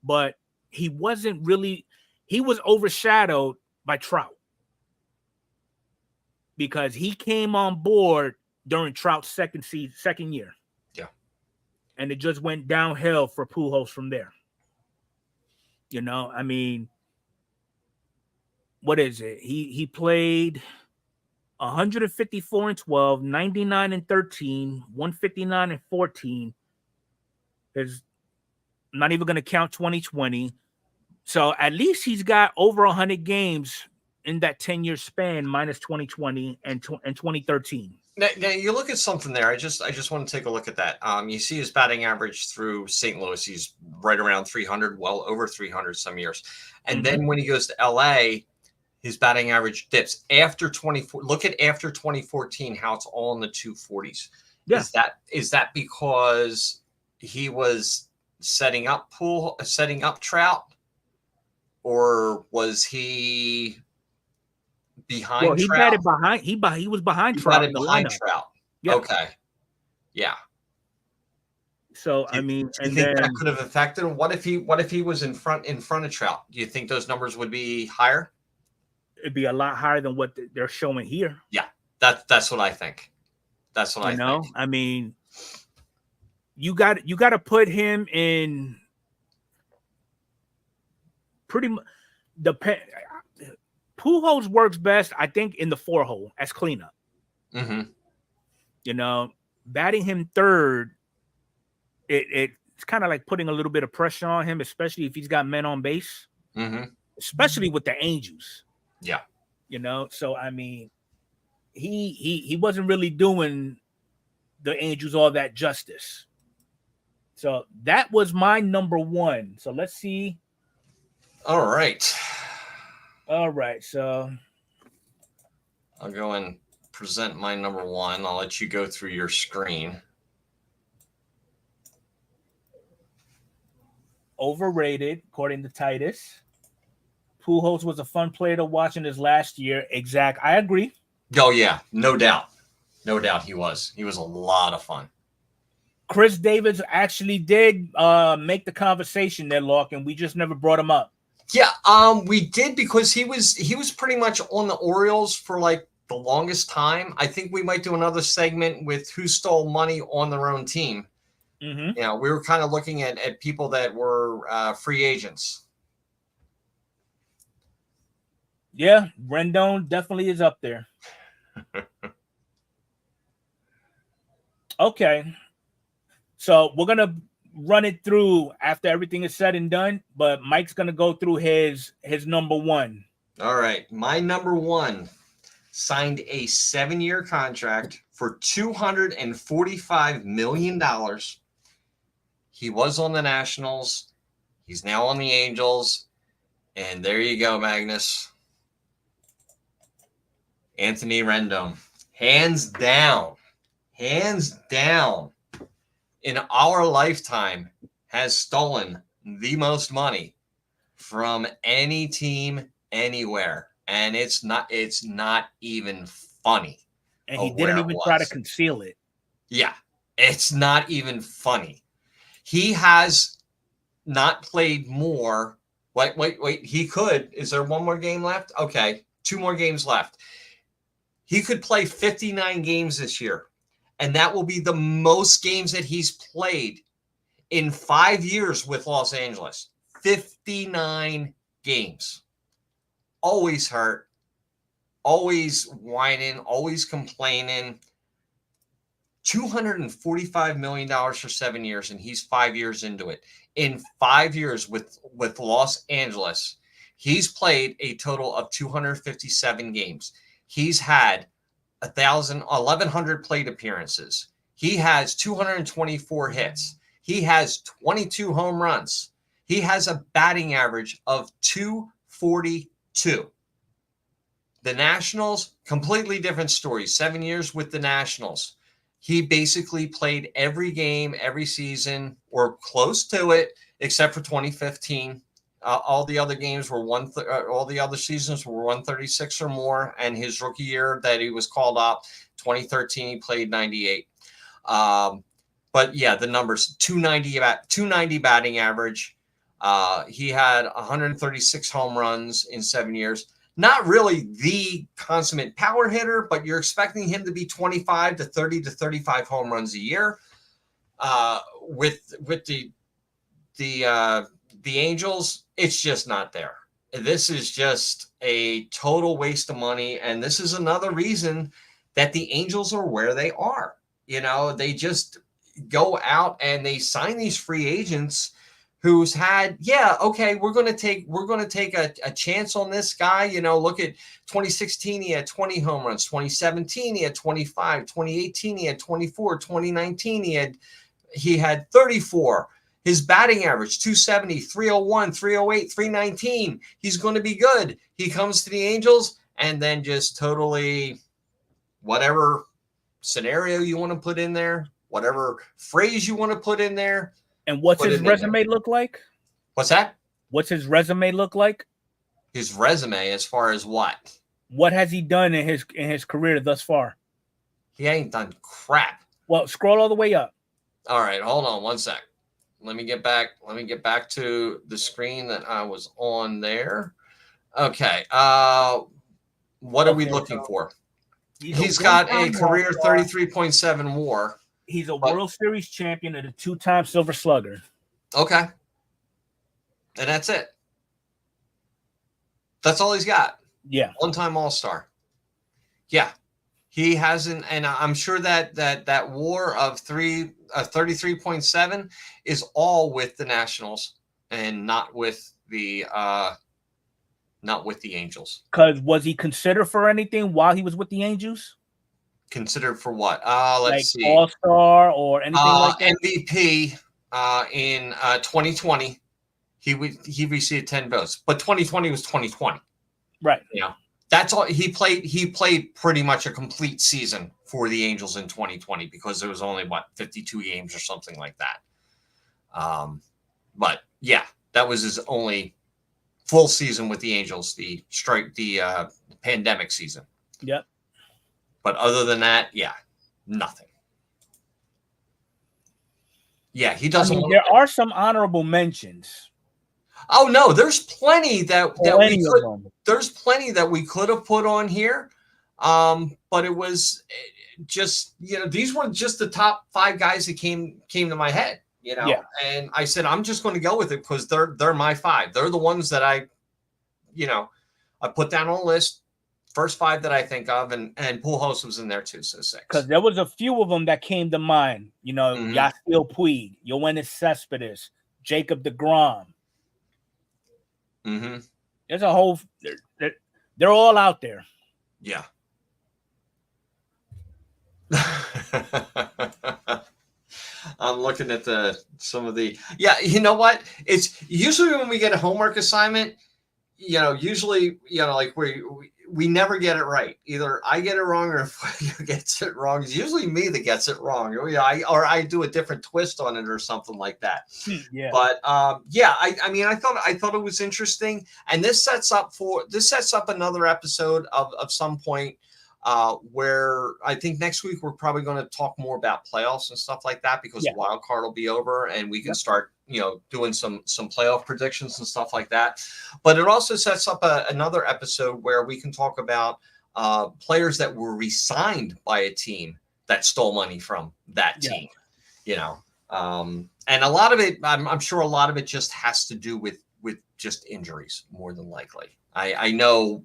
but he wasn't really, he was overshadowed by Trout because he came on board during Trout's second year. Yeah. And it just went downhill for Pujols from there. You know, I mean, what is it? He played 154 and 12, 99 and 13, 159 and 14. There's not even going to count 2020. So at least he's got over 100 games in that 10-year span, minus 2020 and 2013. Now you look at something there. I just want to take a look at that. You see his batting average through St. Louis. He's right around 300, well over 300 some years. And then when he goes to LA, his batting average dips after 24. Look at after 2014, how it's all in the 240s. Yeah. Is that because he was setting up Trout, or was he behind? Well, he Trout? batted behind. He was behind Trout in the lineup. Trout. Yeah. Okay. Yeah. So I mean, do you think that could have affected him? What if he was in front of Trout? Do you think those numbers would be higher? It'd be a lot higher than what they're showing here. Yeah, that's what I think. That's what I think. I mean, you got to put him in pretty much the Pujols works best, I think, in the 4-hole as cleanup. Mm-hmm. You know, batting him third, it's kind of like putting a little bit of pressure on him, especially if he's got men on base, especially with the Angels. Yeah. You know, so I mean, he wasn't really doing the Angels all that justice. So that was my number one. So let's see. All right. So I'll go and present my number one. I'll let you go through your screen. Overrated, according to Titus. Pujols was a fun player to watch in his last year. Exact. I agree. Oh, yeah. No doubt. No doubt he was. He was a lot of fun. Chris Davis actually did make the conversation there, Locke, and we just never brought him up. Yeah, we did because he was pretty much on the Orioles for like the longest time. I think we might do another segment with who stole money on their own team. Mm-hmm. You know, we were kind of looking at people that were free agents. Yeah, Rendon definitely is up there. Okay. So we're going to run it through after everything is said and done, but Mike's going to go through his number one. All right. My number one signed a 7-year contract for $245 million. He was on the Nationals. He's now on the Angels. And there you go, Magnus. Anthony Rendon. Hands down, in our lifetime, has stolen the most money from any team anywhere. And it's not even funny. And he didn't even try to conceal it. Yeah, it's not even funny. He has not played more. Wait. He could. Is there one more game left? Okay, 2 more games left. He could play 59 games this year, and that will be the most games that he's played in 5 years with Los Angeles. 59 games. Always hurt, always whining, always complaining. $245 million for 7 years, and he's 5 years into it. In 5 years with Los Angeles, he's played a total of 257 games. He's had 1,100 plate appearances. He has 224 hits. He has 22 home runs. He has a batting average of 242. The Nationals, completely different story. 7 years with the Nationals. He basically played every game, every season, or close to it, except for 2015. All the other games were all the other seasons were 136 or more. And his rookie year that he was called up, 2013, he played 98. But yeah, the numbers 290 batting average. He had 136 home runs in 7 years. Not really the consummate power hitter, but you're expecting him to be 25 to 30 to 35 home runs a year. With the Angels, it's just not there. This is just a total waste of money, and this is another reason that the Angels are where they are. You know, they just go out and they sign these free agents who's had, we're going to take a chance on this guy. You know, look at 2016, he had 20 home runs. 2017, he had 25. 2018, he had 24. 2019, he had 34. His batting average, 270, 301, 308, 319. He's going to be good. He comes to the Angels and then just totally whatever scenario you want to put in there, whatever phrase you want to put in there. And what's his resume look like? What's that? What's his resume look like? His resume as far as what? What has he done in his career thus far? He ain't done crap. Well, scroll all the way up. All right, hold on one sec. Let me get back to the screen that I was on there. Okay. What are we looking for? He's got a career 33.7 WAR. He's a World Series champion and a 2-time Silver Slugger. Okay. And that's it. That's all he's got. Yeah. 1-time All-Star. Yeah. He hasn't, and I'm sure that WAR of 33.7 is all with the Nationals and not with the Angels. Because was he considered for anything while he was with the Angels? Considered for what? Let's see. All-Star or anything like that? MVP in 2020. He received 10 votes, but 2020 was 2020. Right. Yeah. That's all he played. He played pretty much a complete season for the Angels in 2020 because there was only 52 games or something like that. But yeah, that was his only full season with the Angels, the pandemic season. Yep. But other than that, yeah, nothing. Yeah, he doesn't. There are some honorable mentions. Oh no, there's plenty that we could. There's plenty that we could have put on here, but it was just these were just the top 5 guys that came to my head, Yeah. And I said I'm just going to go with it because they're my 5. They're the ones that I put down on a list. First 5 that I think of, and Pujols was in there too, so 6. Because there was a few of them that came to mind. Yasiel Puig, Yoenis Cespedes, Jacob deGrom. Mm-hmm. There's a whole. They're all out there. Yeah. I'm looking at some of the. Yeah, you know what? It's usually when we get a homework assignment. Usually, like we never get it right. Either I get it wrong or if you gets it wrong. It's usually me that gets it wrong. Or I do a different twist on it or something like that. Yeah. But I thought it was interesting. And this sets up another episode of some point where I think next week we're probably going to talk more about playoffs and stuff like that because the wild card will be over and we can start doing some playoff predictions and stuff like that. But it also sets up another episode where we can talk about players that were re-signed by a team that stole money from that team. And a lot of it, I'm sure a lot of it just has to do with just injuries more than likely. I know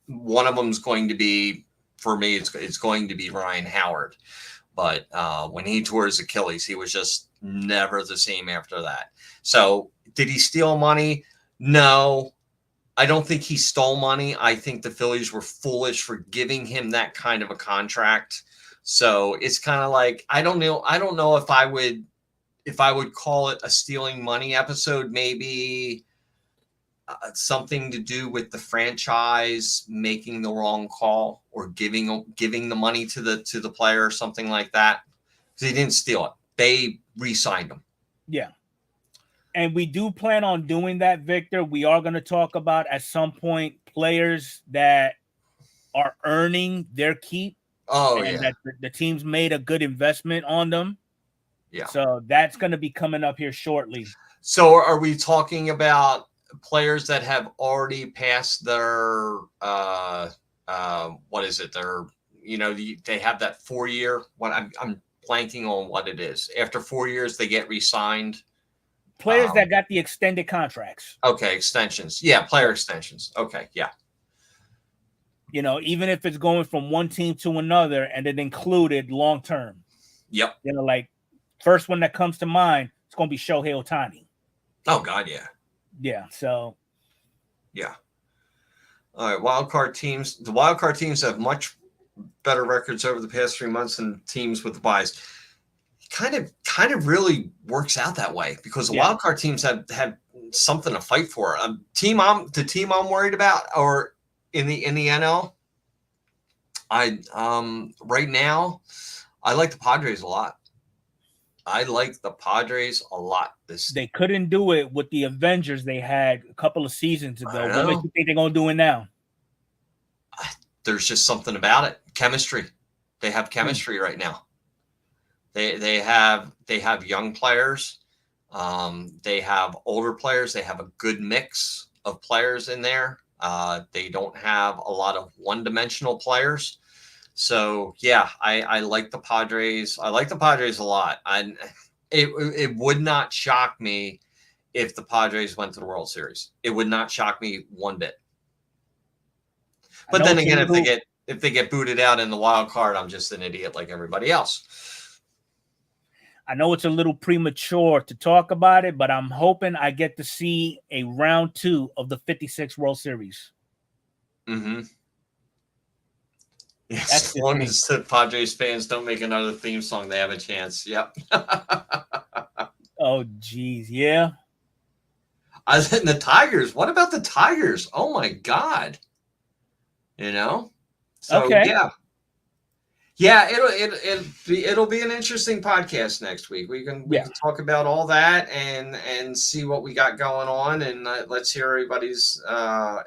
one of them is going to be, for me, it's going to be Ryan Howard. But when he tore his Achilles, he was just never the same after that. So did he steal money? No, I don't think he stole money. I think the Phillies were foolish for giving him that kind of a contract. So it's kind of like, I don't know if I would call it a stealing money episode, maybe something to do with the franchise making the wrong call or giving the money to the player or something like that. He didn't steal it. They re-signed him. Yeah. And we do plan on doing that, Victor. We are going to talk about at some point players that are earning their keep. Oh, and yeah. that the team's made a good investment on them. Yeah. So that's going to be coming up here shortly. So are we talking about players that have already passed their what is it? Their, they have that 4-year. What I'm blanking on what it is. After 4 years, they get re-signed. Players that got the extended contracts. Okay, extensions. Yeah, player extensions. Okay, yeah. Even if it's going from one team to another and it included long term. Yep. Like first one that comes to mind, it's going to be Shohei Ohtani. Oh, God, yeah. Yeah, so. Yeah. All right, wildcard teams. The wildcard teams have much better records over the past 3 months than teams with the buys. Kind of really works out that way because the wildcard teams have something to fight for. The team I'm worried about, or in the NL, right now, I like the Padres a lot. They couldn't do it with the Avengers they had a couple of seasons ago. What makes you think they're going to do it now? There's just something about it. Chemistry. They have chemistry right now. They have young players. They have older players. They have a good mix of players in there. They don't have a lot of one-dimensional players. So yeah, I like the Padres. I like the Padres a lot. It would not shock me if the Padres went to the World Series. It would not shock me one bit. But then again, if they get booted out in the wild card, I'm just an idiot like everybody else. I know it's a little premature to talk about it, but I'm hoping I get to see a round 2 of the 56 World Series. Mm-hmm. Yes, as long as the Padres fans don't make another theme song, they have a chance. Yep. Oh, geez. Yeah. The Tigers. What about the Tigers? Oh, my God. So, okay. Yeah, it'll be an interesting podcast next week. We can talk about all that and see what we got going on, and let's hear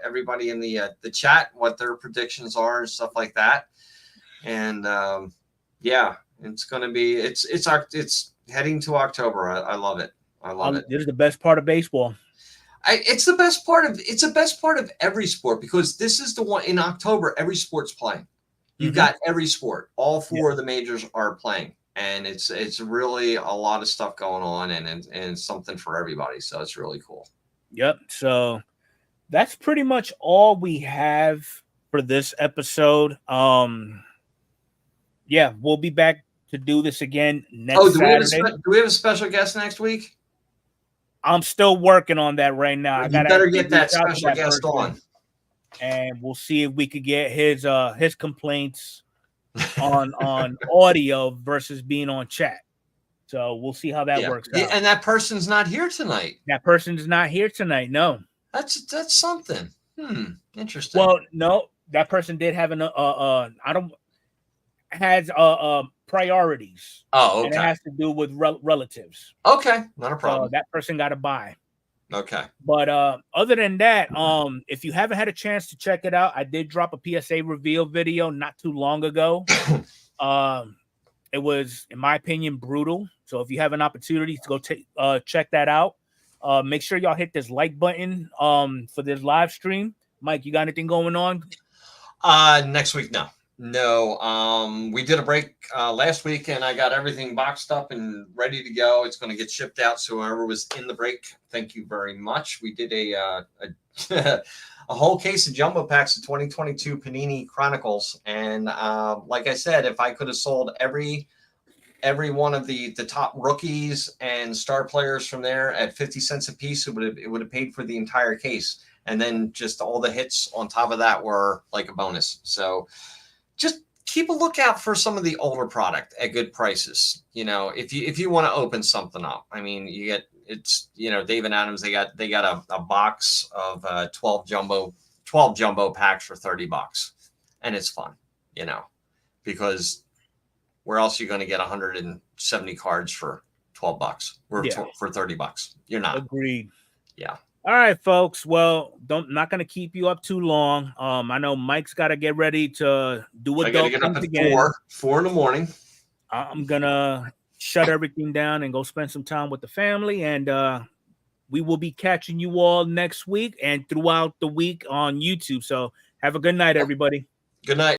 everybody in the chat what their predictions are and stuff like that. And it's going to be it's heading to October. I love it. I love it. This is the best part of baseball. It's the best part of every sport, because this is the one in October. Every sport's playing. You've got every sport. All 4 of the majors are playing, and it's really a lot of stuff going on, and something for everybody. So it's really cool. Yep. So that's pretty much all we have for this episode. Yeah, we'll be back to do this again next Saturday. Do we have a special guest next week? I'm still working on that right now. You better get that special guest on. And we'll see if we could get his complaints on audio versus being on chat. So we'll see how that works out. And that person's not here tonight. That person's not here tonight. No. That's something. Interesting. Well, no, that person did have priorities. Oh, okay. And it has to do with relatives. Okay, not a problem. So that person got to buy. Okay. But other than that, if you haven't had a chance to check it out, I did drop a PSA reveal video not too long ago. It was, in my opinion, brutal. So if you have an opportunity to go check that out, make sure y'all hit this like button for this live stream. Mike, you got anything going on? Next week, no. No, we did a break last week, and I got everything boxed up and ready to go. It's going to get shipped out. So whoever was in the break, thank you very much. We did a whole case of jumbo packs of 2022 Panini Chronicles, and like I said, if I could have sold every one of the top rookies and star players from there at 50 cents a piece, it would have paid for the entire case, and then just all the hits on top of that were like a bonus. So just keep a lookout for some of the older product at good prices. If you want to open something up, I mean, David Adams, they got a box of 12 jumbo packs for $30, and it's fun, because where else are you going to get 170 cards for $12 or for $30? You're not. Agreed. Yeah. All right, folks. Well, not going to keep you up too long. I know Mike's got to get ready to do adult things up at again. 4 in the morning. I'm gonna shut everything down and go spend some time with the family, and we will be catching you all next week and throughout the week on YouTube. So have a good night, everybody. Good night.